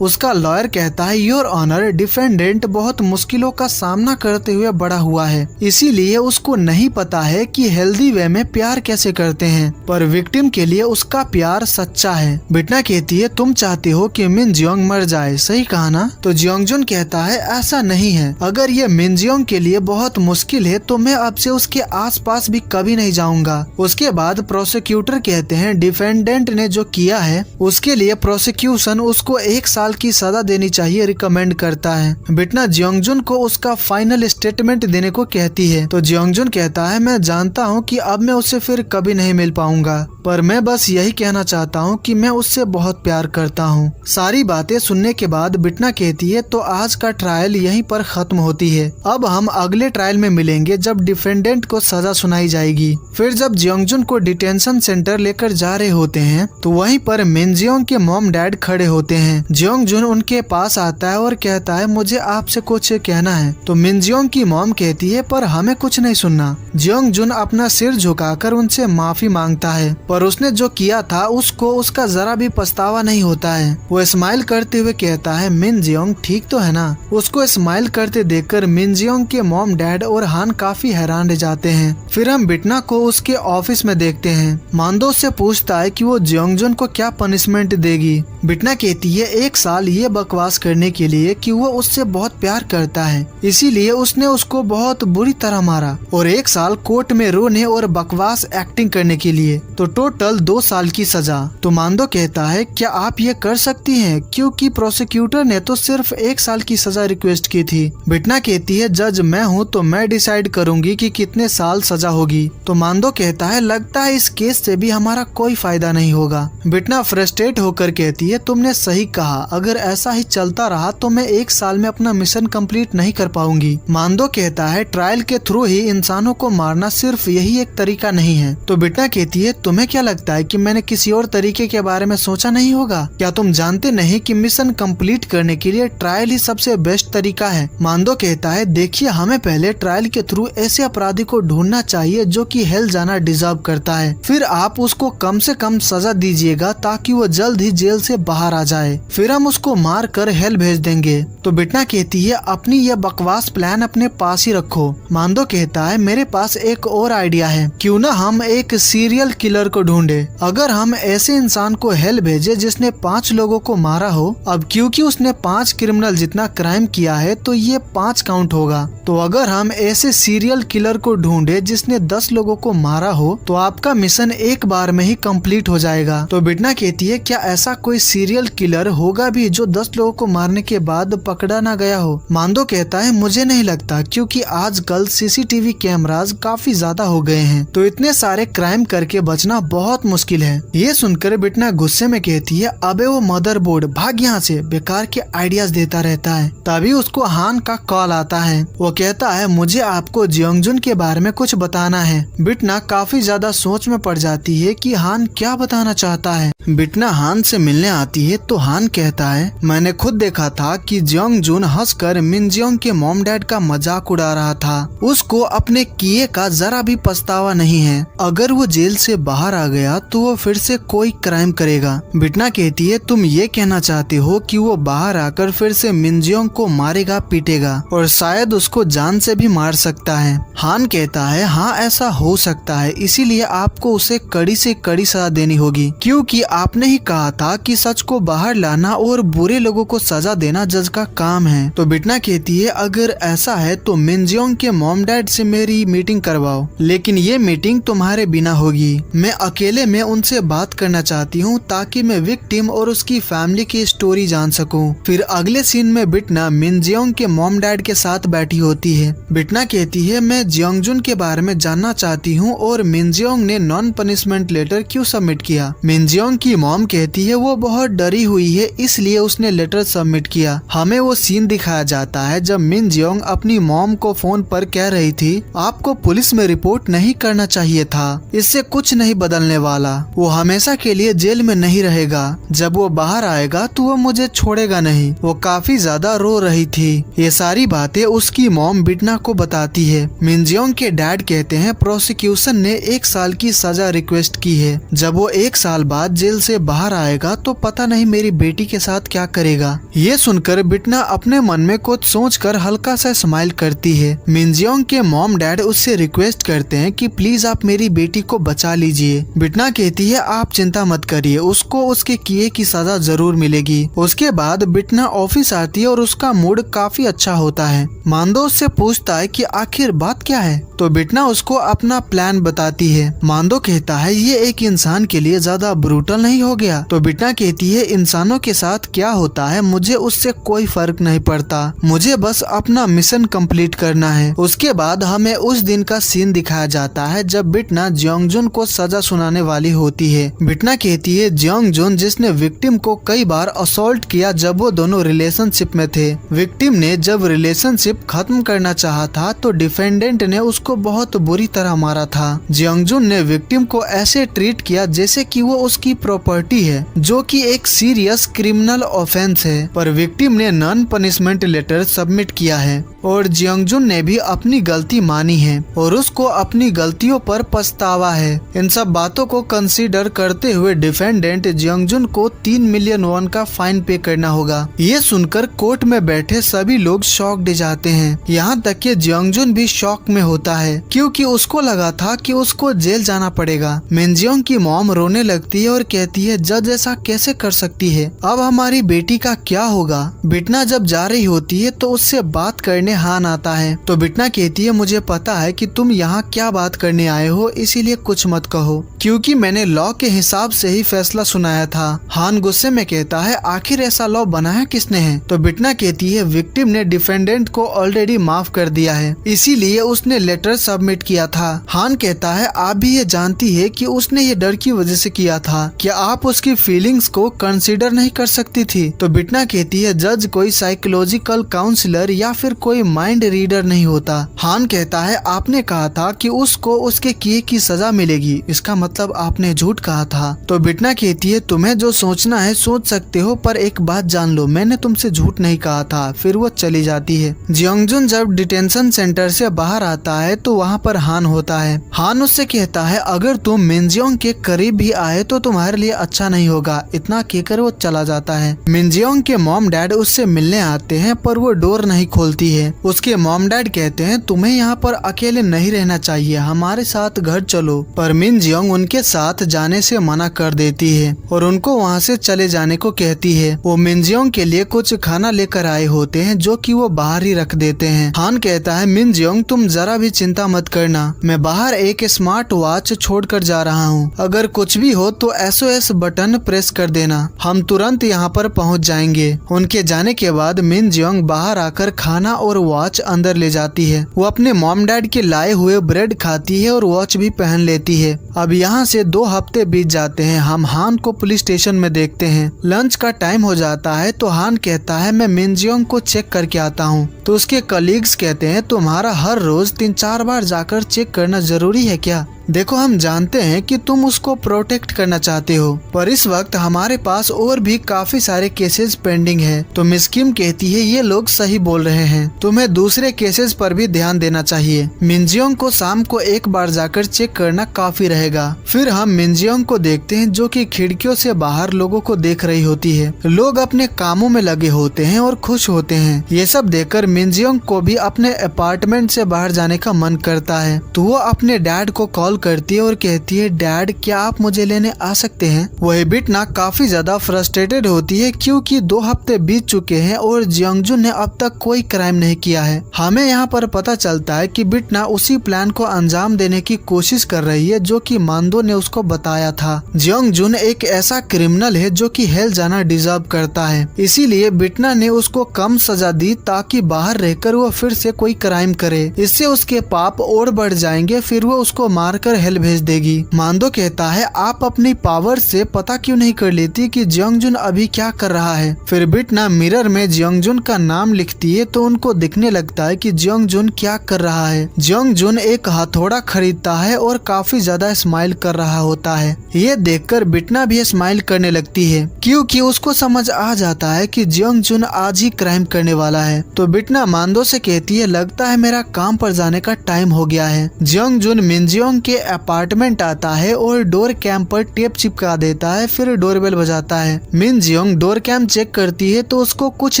उसका लॉयर कहता है योर ऑनर, डिफेंडेंट बहुत मुश्किलों का सामना करते हुए बड़ा हुआ है, इसीलिए उसको नहीं पता है कि हेल्दी वे में प्यार कैसे करते हैं, पर विक्टिम के लिए उसका प्यार सच्चा है। बिटना कहती है तुम चाहते हो कि मिन जियोंग मर जाए, सही कहा ना? तो जियोंगजुन कहता है ऐसा नहीं है, अगर ये मिन जियोंग के लिए बहुत मुश्किल है तो मैं अब से उसके आसपास भी कभी नहीं जाऊंगा। उसके बाद प्रोसिक्यूटर कहते हैं डिफेंडेंट ने जो किया है उसके लिए प्रोसिक्यूशन उसको 1 साल की सजा देनी चाहिए रिकमेंड करता है। बिटना जियोंगजुन को उसका फाइनल स्टेटमेंट देने को कहती है। तो जियोंगजुन कहता है मैं जानता हूँ कि अब मैं उससे फिर कभी नहीं मिल पाऊंगा, पर मैं बस यही कहना चाहता हूँ कि मैं उससे बहुत प्यार करता हूँ। सारी बातें सुनने के बाद बिटना कहती है तो आज का ट्रायल यहीं पर खत्म होती है। अब हम अगले ट्रायल में मिलेंगे जब डिफेंडेंट को सजा सुनाई जाएगी। फिर जब जियोंगजुन को डिटेंशन सेंटर लेकर जा रहे होते हैं तो वहीं पर मिन जियोंग के मॉम डैड खड़े होते हैं। जियोंगजुन उनके पास आता है और कहता है मुझे आपसे कुछ कहना है। तो मिन जियोंग की मॉम कहती है पर हमें कुछ नहीं सुनना। जियोंगजुन अपना सिर झुकाकर उनसे माफी मांगता है, पर उसने जो किया था उसको उसका जरा भी पछतावा नहीं होता है। वो स्माइल करते हुए कहता है मिन जियोंग ठीक तो है ना? उसको स्माइल करते देखकर मिन जियोंग के मॉम डैड और हान काफी हैरान रह जाते हैं। फिर हम बिटना को उसके ऑफिस में देखते हैं। मांदो से पूछता है कि वो जियोंगजुन को क्या पनिशमेंट देगी। बिटना कहती है 1 साल ये बकवास करने के लिए कि वो उससे बहुत प्यार करता है, इसीलिए उसने उसको बहुत बुरी तरह मारा, और 1 साल कोर्ट में रोने और बकवास एक्टिंग करने के लिए, तो टोटल 2 साल की सजा। तो मांदो कहता है क्या आप ये कर सकती हैं, क्योंकि प्रोसिक्यूटर ने तो सिर्फ 1 साल की सजा रिक्वेस्ट की थी। बिटना कहती है जज मैं हूँ तो मैं डिसाइड करूंगी कि कितने साल सजा होगी। तो मांदो कहता है लगता है इस केस से भी हमारा कोई फायदा नहीं होगा। बिटना फ्रस्ट्रेट होकर कहती है तुमने सही कहा, अगर ऐसा ही चलता रहा तो मैं 1 साल में अपना मिशन कंप्लीट नहीं कर पाऊंगी। मांदो कहता है ट्रायल के थ्रू ही इंसानों को मारना सिर्फ यही एक तरीका नहीं है। तो बिटना कहती है तुम्हें क्या लगता है कि मैंने किसी और तरीके के बारे में सोचा नहीं होगा? क्या तुम जानते नहीं कि मिशन कंप्लीट करने के लिए ट्रायल ही सबसे बेस्ट तरीका है? मांदो कहता है देखिए हमें पहले ट्रायल के थ्रू ऐसे अपराधी को ढूंढना चाहिए जो कि हेल जाना डिजर्व करता है, फिर आप उसको कम से कम सजा दीजिएगा ताकि वो जल्द ही जेल से बाहर आ जाए, फिर हम उसको मार कर हेल भेज देंगे। तो बिटना कहती है अपनी यह बकवास प्लान अपने पास ही रखो। मांदो कहता है मेरे पास एक और आइडिया है, क्यों ना हम एक सीरियल किलर को ढूंढे। अगर हम ऐसे इंसान को हेल भेजे जिसने 5 लोगों को मारा हो, अब क्योंकि उसने 5 क्रिमिनल जितना क्राइम किया है तो ये 5 काउंट होगा। तो अगर हम ऐसे सीरियल किलर को ढूंढे जिसने 10 लोगों को मारा हो तो आपका मिशन एक बार में ही कंप्लीट हो जाएगा। तो बिटना कहती है क्या ऐसा कोई सीरियल किलर होगा भी जो 10 लोगों को मारने के बाद पकड़ा ना गया हो? मांदो कहता है मुझे नहीं लगता, क्योंकि आजकल सीसीटीवी कैमरास काफी ज्यादा हो गए हैं, तो इतने सारे क्राइम करके बचना बहुत मुश्किल है। ये सुनकर बिटना गुस्से में कहती है अबे वो मदरबोर्ड भाग यहाँ से, बेकार के आइडियाज देता रहता है। तभी उसको हान का कॉल आता है। वो कहता है मुझे आपको जियोंगजुन के बारे में कुछ बताना है। बिटना काफी ज्यादा सोच में पड़ जाती है कि हान क्या बताना चाहता है। बिटना हान से मिलने आती है तो हान कहता है मैंने खुद देखा था कि जियोंगजुन हंसकर मिन जियोंग के मॉम डैड का मजाक उड़ा रहा था। उसको अपने किए का जरा भी पछतावा नहीं है। अगर वो जेल से बाहर आ गया तो वो फिर से कोई क्राइम करेगा। बिटना कहती है तुम ये कहना चाहते हो कि वो बाहर आकर फिर से मिन जियोंग को मारेगा पीटेगा और शायद उसको जान से भी मार सकता है। हान कहता है हाँ ऐसा हो सकता है, इसीलिए आपको उसे कड़ी से कड़ी सजा देनी होगी, क्योंकि आपने ही कहा था कि सच को बाहर लाना और बुरे लोगों को सजा देना जज का काम है। तो बिटना कहती है अगर ऐसा है तो मिन जियोंग के मॉम डैड से मेरी मीटिंग करवाओ, लेकिन ये मीटिंग तुम्हारे बिना होगी। मैं अकेले में उनसे बात करना चाहती चाहती हूँ ताकि मैं विक्टिम और उसकी फैमिली की स्टोरी जान सकूं। फिर अगले सीन में बिटना मिन जियोंग के मॉम डैड के साथ बैठी होती है। बिटना कहती है मैं जियोंगजुन के बारे में जानना चाहती हूँ और मिन जियोंग ने नॉन पनिशमेंट लेटर क्यों सबमिट किया। मिन जियोंग की मॉम कहती है वो बहुत डरी हुई है इसलिए उसने लेटर सबमिट किया। हमें वो सीन दिखाया जाता है जब मिन जियोंग अपनी मॉम को फोन पर कह रही थी आपको पुलिस में रिपोर्ट नहीं करना चाहिए था, इससे कुछ नहीं बदलने वाला, वो हमेशा के लिए जेल में नहीं रहेगा, जब वो बाहर आएगा तो वो मुझे छोड़ेगा नहीं। वो काफी ज्यादा रो रही थी। ये सारी बातें उसकी मॉम बिटना को बताती है। मिन जियोंग के डैड कहते हैं प्रोसिक्यूशन ने 1 साल की सजा रिक्वेस्ट की है, जब वो 1 साल बाद जेल से बाहर आएगा तो पता नहीं मेरी बेटी के साथ क्या करेगा। ये सुनकर बिटना अपने मन में कुछ सोचकर हल्का सा स्माइल करती है। मिन जियोंग के मॉम डैड उससे रिक्वेस्ट करते हैं कि प्लीज आप मेरी बेटी को बचा लीजिए। बिटना कहती है आप चिंता मत करिए, उसको उसके किए की सजा जरूर मिलेगी। उसके बाद बिटना ऑफिस आती है और उसका मूड काफी अच्छा होता है। मांदो उससे पूछता है कि आखिर बात क्या है, तो बिटना उसको अपना प्लान बताती है। मांदो कहता है ये एक इंसान के लिए ज्यादा ब्रूटल नहीं हो गया, तो बिटना कहती है इंसानों के साथ क्या होता है मुझे उससे कोई फर्क नहीं पड़ता, मुझे बस अपना मिशन कंप्लीट करना है। उसके बाद हमें उस दिन का सीन दिखाया जाता है जब बिटना जियोंगजुन को सजा सुनाने वाली होती है। बिटना कहती है जियोंगजुन जिसने विक्टिम को कई बार असॉल्ट किया जब वो दोनों रिलेशनशिप में थे। विक्टिम ने जब रिलेशनशिप खत्म करना चाहा था तो डिफेंडेंट ने उसको बहुत बुरी तरह मारा था। जियोंगजुन ने विक्टिम को ऐसे ट्रीट किया जैसे कि वो उसकी प्रॉपर्टी है, जो कि एक सीरियस क्रिमिनल ऑफेंस है, पर विक्टिम ने नॉन पनिशमेंट लेटर सबमिट किया है और जियोंगजुन ने भी अपनी गलती मानी है और उसको अपनी गलतियों पर पछतावा है। इन सब बातों को कंसीडर करते हुए डिफेंडेंट जियोंगजुन को 3 मिलियन वॉन का फाइन पे करना होगा। ये सुनकर कोर्ट में बैठे सभी लोग शॉक्ड जाते हैं, यहाँ तक कि जियोंगजुन भी शॉक में होता है क्योंकि उसको लगा था कि उसको जेल जाना पड़ेगा। मिन जियोंग की मॉम रोने लगती है और कहती है जज ऐसा कैसे कर सकती है, अब हमारी बेटी का क्या होगा। बिटना जब जा रही होती है तो उससे बात करने हान आता है, तो बिटना कहती है मुझे पता है कि तुम यहाँ क्या बात करने आए हो, इसीलिए कुछ मत कहो क्योंकि मैंने लॉ के हिसाब से ही फैसला सुनाया था। हान गुस्से में कहता है आखिर ऐसा लॉ बनाया किसने है, तो बिटना कहती है विक्टिम ने डिफेंडेंट को ऑलरेडी माफ कर दिया है, इसीलिए उसने लेटर सबमिट किया था। हान कहता है आप भी ये जानती है कि उसने ये डर की वजह से किया था, क्या आप उसकी फीलिंग्स को कंसीडर नहीं कर सकती थी, तो बिटना कहती है जज कोई साइकोलॉजिकल काउंसलर या फिर कोई माइंड रीडर नहीं होता। हान कहता है आपने कहा था कि उसको उसके किए की सजा मिलेगी, इसका मतलब आपने झूठ कहा था, तो बिटना कहती है तुम्हें जो सोचना है सोच सकते हो, पर एक बात जान लो मैंने तुमसे झूठ नहीं कहा था। फिर वो चली जाती है। जियोंगजुन जब डिटेंशन सेंटर से बाहर आता है तो वहाँ पर हान होता है। हान उससे कहता है अगर तुम मिन जियोंग के करीब भी आए तो तुम्हारे लिए अच्छा नहीं होगा, इतना कहकर वो चला जाता है। मिन जियोंग के मॉम डैड उससे मिलने आते हैं पर वो डोर नहीं खोलती है। उसके मॉम डैड कहते हैं तुम्हें यहाँ पर अकेले नहीं रहना चाहिए, हमारे साथ घर चलो, पर मिन जियोंग उनके साथ जाने से मना कर देती है और उनको वहाँ से चले जाने को कहती है। वो मिन जियोंग के लिए कुछ खाना लेकर आए होते हैं जो कि वो बाहर ही रख देते हैं। हान कहता है मिन जियोंग तुम जरा भी चिंता मत करना, मैं बाहर एक स्मार्ट वॉच छोड़कर जा रहा हूँ, अगर कुछ भी हो तो SOS बटन प्रेस कर देना, हम तुरंत यहाँ पर पहुँच जाएंगे। उनके जाने के बाद मिन जियोंग बाहर आकर खाना और वॉच अंदर ले जाती है। वो अपने मॉम डैड के लाए हुए ब्रेड खाती है और वॉच भी पहन लेती है। अब यहाँ से 2 हफ्ते बीत जाते हैं। हम हान को पुलिस स्टेशन में देखते हैं। लंच का टाइम हो जाता है तो हान कहता है मैं मिन जियोंग को चेक करके आता हूँ, तो उसके कलीग्स कहते हैं तुम्हारा हर रोज 3-4 बार जाकर चेक करना जरूरी है क्या? देखो हम जानते हैं कि तुम उसको प्रोटेक्ट करना चाहते हो, पर इस वक्त हमारे पास और भी काफी सारे केसेस पेंडिंग है। तो मिस किम कहती है ये लोग सही बोल रहे हैं, तुम्हें दूसरे केसेस पर भी ध्यान देना चाहिए। मिन जियोंग को शाम को एक बार जाकर चेक करना काफी रहेगा। फिर हम मिन जियोंग को देखते हैं जो कि खिड़कियों से बाहर लोगों को देख रही होती है। लोग अपने कामों में लगे होते हैं और खुश होते हैं। ये सब देखकर मिन जियोंग को भी अपने अपार्टमेंट से बाहर जाने का मन करता है, तो वो अपने डैड को कॉल करती है और कहती है डैड क्या आप मुझे लेने आ सकते हैं। वही बिटना काफी ज्यादा फ्रस्ट्रेटेड होती है क्योंकि 2 हफ्ते बीत चुके हैं और जियोंगजुन ने अब तक कोई क्राइम नहीं किया है। हमें यहाँ पर पता चलता है कि बिटना उसी प्लान को अंजाम देने की कोशिश कर रही है जो कि मांदो ने उसको बताया था। जियोंगजुन एक ऐसा क्रिमिनल है जो कि हेल जाना डिजर्व करता है, इसीलिए बिटना ने उसको कम सजा दी ताकि बाहर रहकर वो फिर से कोई क्राइम करे। इससे उसके पाप और बढ़ जाएंगे, फिर वो उसको मारकर हेल भेज देगी। मांदो कहता है आप अपनी पावर से पता क्यों नहीं कर लेती कि जियोंगजुन अभी क्या कर रहा है। फिर बिटना मिरर में जियोंगजुन का नाम लिखती है तो उनको दिखने लगता है कि जियोंगजुन क्या कर रहा है। जियोंगजुन एक हथौड़ा खरीदता है और काफी ज्यादा स्माइल कर रहा होता है। ये देखकर बिटना भी स्माइल करने लगती है क्योंकि उसको समझ आ जाता है कि जियोंगजुन आज ही क्राइम करने वाला है। तो बिटना मांदो से कहती है लगता है मेरा काम पर जाने का टाइम हो गया है। जियोंगजुन मिनजियोंग के अपार्टमेंट आता है और डोर कैम पर टेप चिपका देता है, फिर डोरबेल बजाता है। मिनजियोंग डोर कैम चेक करती है तो उसको कुछ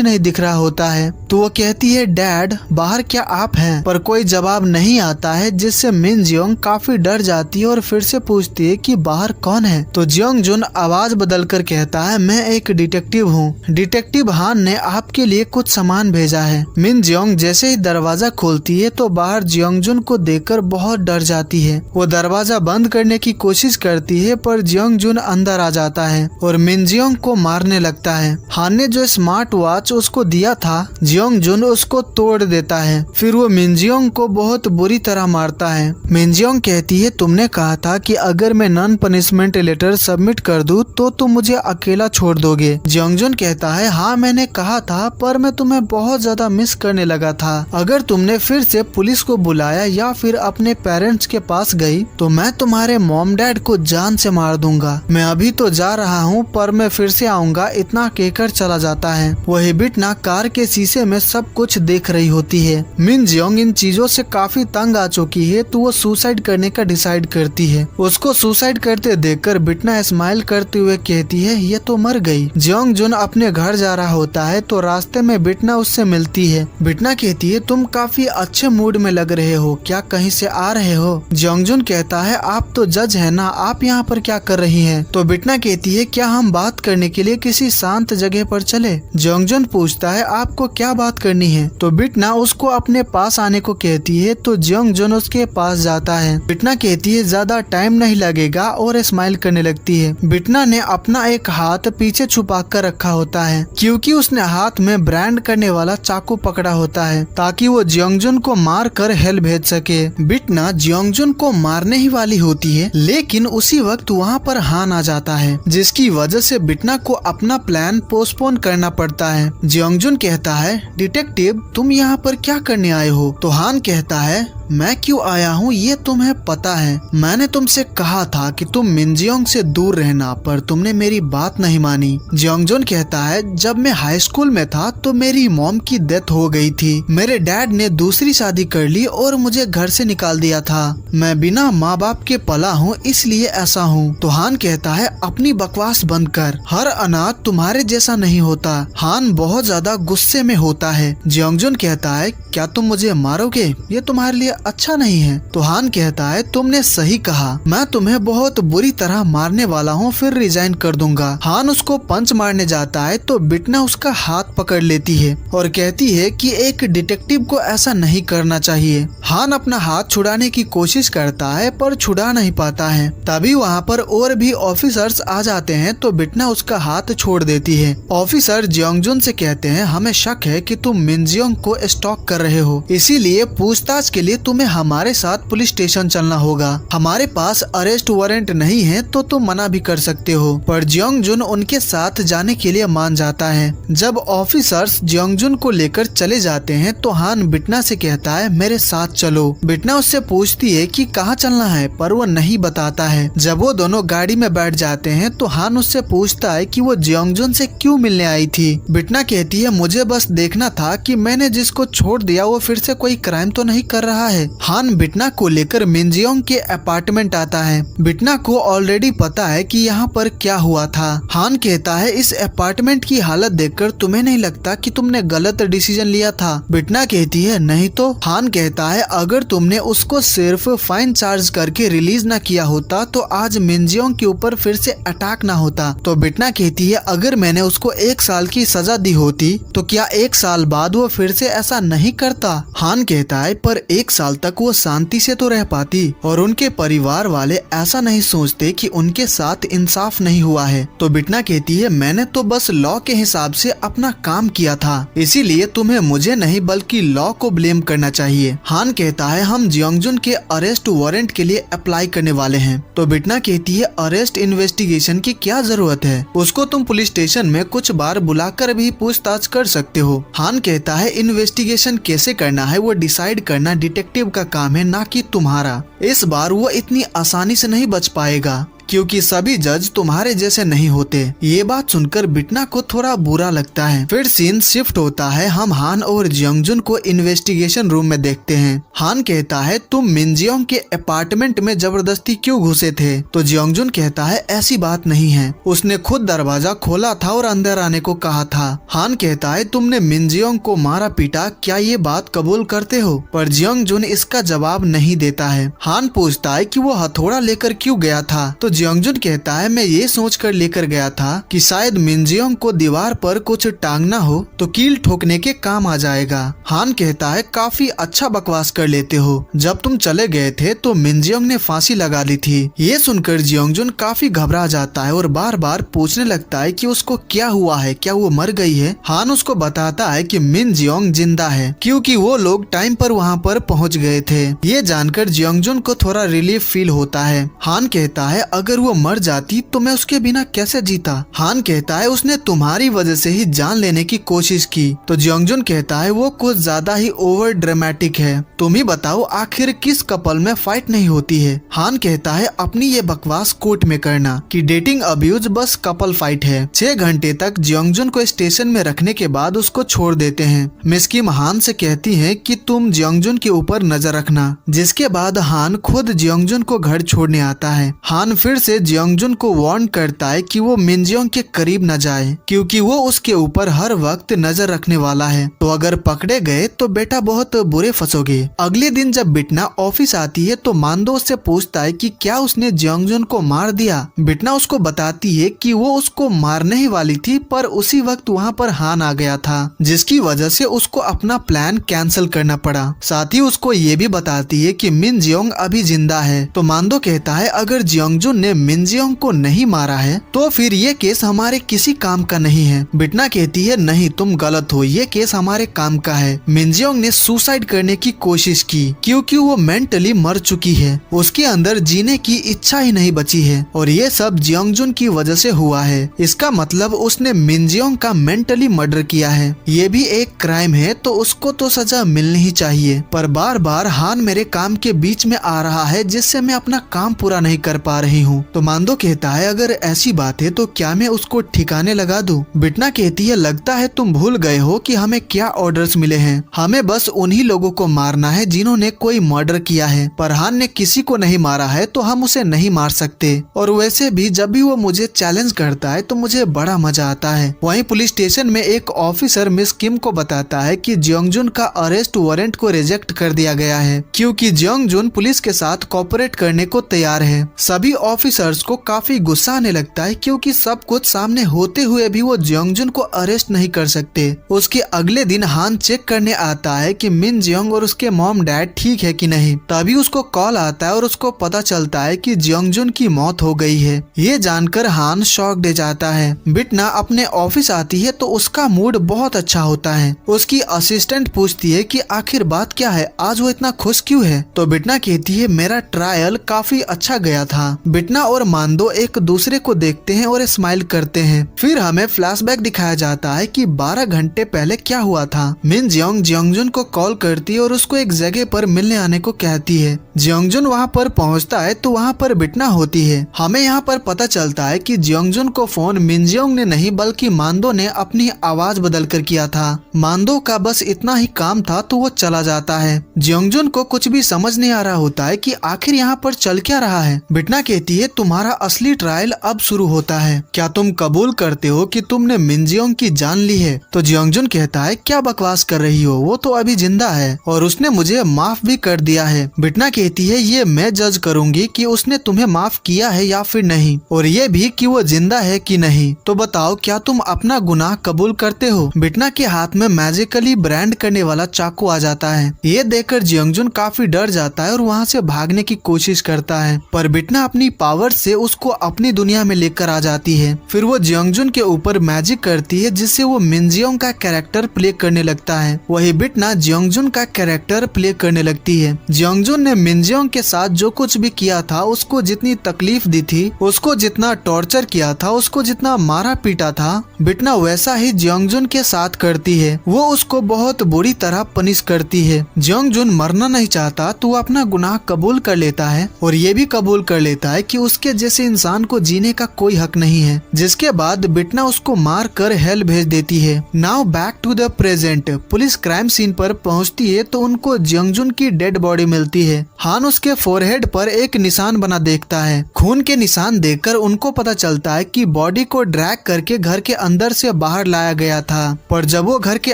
नहीं दिख रहा होता है, तो वो कहती है डैड बाहर क्या आप हैं, पर कोई जवाब नहीं आता है, जिससे मिनजियोंग काफी डर जाती है और फिर से पूछती है कि बाहर कौन है। तो जियोंगजुन आवाज बदल कर कहता है मैं एक डिटेक्टिव हूँ, डिटेक्टिव हान ने आपके लिए कुछ सामान भेजा है। मिनजियोंग जैसे ही दरवाजा खोलती है तो बाहर जियोंगजुन को देखकर बहुत डर जाती है। वो दरवाजा बंद करने की कोशिश करती है पर जियोंगजुन अंदर आ जाता है और मिनजियोंग को मारने लगता है। हान ने जो स्मार्ट वॉच उसको दिया था जियोंगजुन उसको तोड़ देता है, फिर वो मिनजियोंग को बहुत बुरी तरह मारता है। मिनजियोंग कहती है तुमने कहा था कि अगर मैं नॉन पनिशमेंट लेटर सबमिट कर दूं तो तुम मुझे अकेला छोड़ दोगे। जियोंगजुन कहता है हाँ मैंने कहा था, पर मैं तुम्हें बहुत ज्यादा मिस करने लगा था। अगर तुमने फिर से पुलिस को बुलाया या फिर अपने पेरेंट्स के पास गई तो मैं तुम्हारे मॉम डैड को जान से मार दूंगा। मैं अभी तो जा रहा हूँ पर मैं फिर से आऊंगा, इतना कहकर चला जाता है। वही बिटना कार के शीशे में सब कुछ देख रही होती है। मिनजियोंग इन चीजों से काफी तंग आ चुकी है तो वो सुसाइड करने का डिसाइड करती है। उसको सुसाइड करते देखकर बिटना स्माइल करते हुए कहती है ये तो मर गई। जियोंगजुन अपने घर जा रहा होता है तो रास्ते में बिटना उससे मिलती है। बिटना कहती है तुम काफी अच्छे मूड में लग रहे हो, क्या कहीं से आ रहे हो। जियोंगजुन कहता है आप तो जज है ना, आप यहाँ पर क्या कर रही हैं। तो बिटना कहती है क्या हम बात करने के लिए किसी शांत जगह पर चले। जियोंगजुन पूछता है आपको क्या बात करनी है। तो बिटना उसको अपने पास आने को कहती है तो जियोंगजुन उसके पास जाता है। बिटना कहती है ज्यादा टाइम नहीं लगेगा और स्माइल करने लगती है। बिटना ने अपना एक हाथ पीछे छुपा कर रखा होता है क्योंकि उसने हाथ में ब्रांड करने वाला चाकू पकड़ा होता है ताकि वो जियोंगजुन को मार कर हेल भेज सके। बिटना जियोंगजुन को मारने ही वाली होती है लेकिन उसी वक्त वहाँ पर हान आ जाता है जिसकी वजह से बिटना को अपना प्लान पोस्टपोन करना पड़ता है। जियोंगजुन कहता है डिटेक्टिव तुम यहाँ पर क्या करने आए हो। तो हान कहता है मैं क्यों आया हूँ ये तुम्हें पता है, मैंने तुमसे कहा था कि तुम मिनजियोंग से दूर रहना पर तुमने मेरी बात नहीं मानी। जियोंगजुन कहता है जब मैं हाई स्कूल में था तो मेरी मॉम की डेथ हो गई थी, मेरे डैड ने दूसरी शादी कर ली और मुझे घर से निकाल दिया था, मैं बिना माँ बाप के पला हूँ इसलिए ऐसा हूँ। तो हान कहता है अपनी बकवास बंद कर, हर अनाथ तुम्हारे जैसा नहीं होता। हान बहुत ज्यादा गुस्से में होता है। जियोंगजुन कहता है क्या तुम मुझे मारोगे, ये तुम्हारे लिए अच्छा नहीं है। तो हान कहता है तुमने सही कहा, मैं तुम्हें बहुत बुरी तरह मारने वाला हूँ, फिर रिजाइन कर दूंगा। हान उसको पंच मारने जाता है तो बिटना उसका हाथ पकड़ लेती है और कहती है कि एक डिटेक्टिव को ऐसा नहीं करना चाहिए। हान अपना हाथ छुड़ाने की कोशिश करता है पर छुड़ा नहीं पाता है। तभी वहाँ पर और भी ऑफिसर्स आ जाते हैं तो बिटना उसका हाथ छोड़ देती है। ऑफिसर जियोंगजुन से कहते हैं हमें शक है कि तुम मिनजियोंग को स्टॉक कर रहे हो, इसीलिए पूछताछ के लिए तुम्हें हमारे साथ पुलिस स्टेशन चलना होगा। हमारे पास अरेस्ट वारंट नहीं है तो तुम मना भी कर सकते हो। पर जियोंगजुन उनके साथ जाने के लिए मान जाता है। जब ऑफिसर्स जियोंगजुन को लेकर चले जाते हैं तो हान बिटना से कहता है मेरे साथ चलो। बिटना उससे पूछती है कि कहाँ चलना है पर वो नहीं बताता है। जब वो दोनों गाड़ी में बैठ जाते हैं तो हान उससे पूछता है कि वो जियोंगजुन से क्यों मिलने आई थी। बिटना कहती है मुझे बस देखना था कि मैंने जिसको छोड़ दिया वो फिर से कोई क्राइम तो नहीं कर रहा है। हान बिटना को लेकर मिनजियोंग के अपार्टमेंट आता है। बिटना को ऑलरेडी पता है कि यहाँ पर क्या हुआ था। हान कहता है इस अपार्टमेंट की हालत देखकर तुम्हें नहीं लगता कि तुमने गलत डिसीजन लिया था? बिटना कहती है नहीं तो। हान कहता है अगर तुमने उसको सिर्फ फाइन चार्ज करके रिलीज ना किया होता तो आज मिनजियोंग के ऊपर फिर से अटैक ना होता। तो बिटना कहती है अगर मैंने उसको 1 साल की सजा दी होती तो क्या 1 साल बाद वो फिर से ऐसा नहीं करता? हान कहता है पर 1 साल तक वो शांति से तो रह पाती और उनके परिवार वाले ऐसा नहीं सोचते कि उनके साथ इंसाफ नहीं हुआ है। तो बिटना कहती है मैंने तो बस लॉ के हिसाब से अपना काम किया था, इसीलिए तुम्हें मुझे नहीं बल्कि लॉ को ब्लेम करना चाहिए। हान कहता है हम जियोंगजुन के अरेस्ट वारंट के लिए अप्लाई करने वाले हैं। तो बिटना कहती है अरेस्ट इन्वेस्टिगेशन की क्या जरूरत है, उसको तुम पुलिस स्टेशन में कुछ बार बुलाकर भी पूछताछ कर सकते हो। हान कहता है इन्वेस्टिगेशन कैसे करना है वो डिसाइड करना डिटेक्टिव का काम है, ना कि तुम्हारा। इस बार वो इतनी आसानी से नहीं बच पाएगा क्योंकि सभी जज तुम्हारे जैसे नहीं होते। ये बात सुनकर बिटना को थोड़ा बुरा लगता है। फिर सीन शिफ्ट होता है। हम हान और जियोंगजुन को इन्वेस्टिगेशन रूम में देखते हैं। हान कहता है तुम मिनजियोंग के अपार्टमेंट में जबरदस्ती क्यों घुसे थे? तो जियोंगजुन कहता है ऐसी बात नहीं है, उसने खुद दरवाजा खोला था और अंदर आने को कहा था। हान कहता है तुमने मिनजियोंग को मारा पीटा, क्या ये बात कबूल करते हो? पर जियोंगजुन इसका जवाब नहीं देता है। हान पूछता है कि वो हथौड़ा लेकर क्यों गया था? तो जियोंगजुन कहता है मैं ये सोचकर लेकर गया था कि शायद मिनजियोंग को दीवार पर कुछ टांगना हो तो कील ठोकने के काम आ जाएगा। हान कहता है काफी अच्छा बकवास कर लेते हो, जब तुम चले गए थे तो मिनजियोंग ने फांसी लगा ली थी। ये सुनकर जियोंगजुन काफी घबरा जाता है और बार बार पूछने लगता है कि उसको क्या हुआ है, क्या वो मर गई है? हान उसको बताता है कि मिनजियोंग जिंदा है क्योंकि वो लोग टाइम पर वहाँ पर पहुँच गए थे। ये जानकर जियोंगजुन को थोड़ा रिलीफ फील होता है। हान कहता है अगर वो मर जाती तो मैं उसके बिना कैसे जीता? हान कहता है उसने तुम्हारी वजह से ही जान लेने की कोशिश की। तो जियोंगजुन कहता है वो कुछ ज्यादा ही ओवर ड्रामेटिक है, तुम ही बताओ आखिर किस कपल में फाइट नहीं होती है? हान कहता है अपनी ये बकवास कोर्ट में करना कि डेटिंग अब्यूज बस कपल फाइट है। 6 घंटे तक जियोंगजुन को स्टेशन में रखने के बाद उसको छोड़ देते हैं। मिस किम हान से कहती है कि तुम जियोंगजुन के ऊपर नजर रखना, जिसके बाद हान खुद जियोंगजुन को घर छोड़ने आता है। हान फिर से जियोंगजुन को वार्न करता है कि वो मिनजियोंग के करीब न जाए क्योंकि वो उसके ऊपर हर वक्त नजर रखने वाला है, तो अगर पकड़े गए तो बेटा बहुत बुरे फंसोगे। अगले दिन जब बिटना ऑफिस आती है तो मांदो से पूछता है कि क्या उसने जियोंगजुन को मार दिया। बिटना उसको बताती है कि वो उसको मारने ही वाली थी पर उसी वक्त वहाँ पर हान आ गया था, जिसकी वजह से उसको अपना प्लान कैंसिल करना पड़ा। साथ ही उसको ये भी बताती है कि मिनजियोंग अभी जिंदा है। तो मांदो कहता है अगर जियोंगजुन ने मिनजियोंग को नहीं मारा है तो फिर ये केस हमारे किसी काम का नहीं है। बिटना कहती है नहीं तुम गलत हो, ये केस हमारे काम का है। मिनजियोंग ने सुसाइड करने की कोशिश की क्योंकि वो मेंटली मर चुकी है, उसके अंदर जीने की इच्छा ही नहीं बची है और ये सब जियोंगजुन की वजह से हुआ है। इसका मतलब उसने मिनजियोंग का मेंटली मर्डर किया है। ये भी एक क्राइम है तो उसको तो सजा मिलनी ही चाहिए। पर बार बार हान मेरे काम के बीच में आ रहा है जिससे मैं अपना काम पूरा नहीं कर पा रही हूँ। तो मांदो कहता है अगर ऐसी बात है तो क्या मैं उसको ठिकाने लगा दूं? बिटना कहती है लगता है तुम भूल गए हो कि हमें क्या ऑर्डर्स मिले हैं, हमें बस उन्हीं लोगों को मारना है जिन्होंने कोई मर्डर किया है। पर हान ने किसी को नहीं मारा है तो हम उसे नहीं मार सकते और वैसे भी जब भी वो मुझे चैलेंज करता है तो मुझे बड़ा मजा आता है। वहीं पुलिस स्टेशन में एक ऑफिसर मिस किम को बताता है कि जियोंगजुन का अरेस्ट वारंट को रिजेक्ट कर दिया गया है क्योंकि जियोंगजुन पुलिस के साथ कोऑपरेट करने को तैयार है। सभी ऑफिसर्स को काफी गुस्सा आने लगता है क्योंकि सब कुछ सामने होते हुए भी वो जियोंगजुन को अरेस्ट नहीं कर सकते। उसके अगले दिन हान चेक करने आता है कि मिनजियोंग और उसके मॉम डैड ठीक है कि नहीं। तभी उसको कॉल आता है और उसको पता चलता है कि जियोंगजुन की मौत हो गई है। ये जानकर हान शॉक दे जाता है। बिटना अपने ऑफिस आती है तो उसका मूड बहुत अच्छा होता है। उसकी असिस्टेंट पूछती है कि आखिर बात क्या है, आज वो इतना खुश क्यों है? तो बिटना कहती है मेरा ट्रायल काफी अच्छा गया था। बिटना बिटना और मांदो एक दूसरे को देखते हैं और स्माइल करते हैं। फिर हमें फ्लैशबैक दिखाया जाता है कि 12 घंटे पहले क्या हुआ था। मिन जियोंग जियोंगजुन को कॉल करती है और उसको एक जगह पर मिलने आने को कहती है। जियोंगजुन वहाँ पर पहुँचता है तो वहाँ पर बिटना होती है। हमें यहाँ पर पता चलता है कि जियोंगजुन को फोन मिन जियोंग ने नहीं बल्कि मांदो ने अपनी आवाज बदल कर किया था। मांदो का बस इतना ही काम था तो वो चला जाता है। जियोंगजुन को कुछ भी समझ नहीं आ रहा होता है कि आखिर यहाँ पर चल क्या रहा है। बिटना कहती है तुम्हारा असली ट्रायल अब शुरू होता है, क्या तुम कबूल करते हो कि तुमने मिन जियोंग की जान ली है? तो जियोंगजुन कहता है क्या बकवास कर रही हो, वो तो अभी जिंदा है और उसने मुझे माफ भी कर दिया है। बिटना कहती है ये मैं जज करूंगी कि उसने तुम्हें माफ किया है या फिर नहीं, और ये भी कि वो जिंदा है कि नहीं। तो बताओ क्या तुम अपना गुनाह कबूल करते हो? बिटना के हाथ में मैजिकली ब्रांड करने वाला चाकू आ जाता है। ये देखकर जियोंगजुन काफी डर जाता है और वहाँ से भागने की कोशिश करता है, पर बिटना अपनी पावर से उसको अपनी दुनिया में लेकर आ जाती है। फिर वो जियोंगजुन के ऊपर मैजिक करती है जिससे वो मिन जियोंग का कैरेक्टर प्ले करने लगता है। वही बिटना जियोंगजुन का कैरेक्टर प्ले करने लगती है। जियोंगजुन ने मिन जियोंग के साथ जो कुछ भी किया था, उसको जितनी तकलीफ दी थी, उसको जितना टॉर्चर किया था, उसको जितना मारा पीटा था, बिटना वैसा ही जियोंगजुन के साथ करती है। वो उसको बहुत बुरी तरह पनिश करती है। जियोंगजुन मरना नहीं चाहता तो वो अपना गुनाह कबूल कर लेता है और ये भी कबूल कर लेता है कि उसके जैसे इंसान को जीने का कोई हक नहीं है, जिसके बाद बिटना उसको मार कर हेल भेज देती है। Now back to the present. Police crime scene पर पहुंचती है तो उनको जियोंगजुन की डेड बॉडी मिलती है। हान उसके फोरहेड पर एक निशान बना देखता है। खून के निशान देखकर उनको पता चलता है कि बॉडी को ड्रैग करके घर के अंदर से बाहर लाया गया था, पर जब वो घर के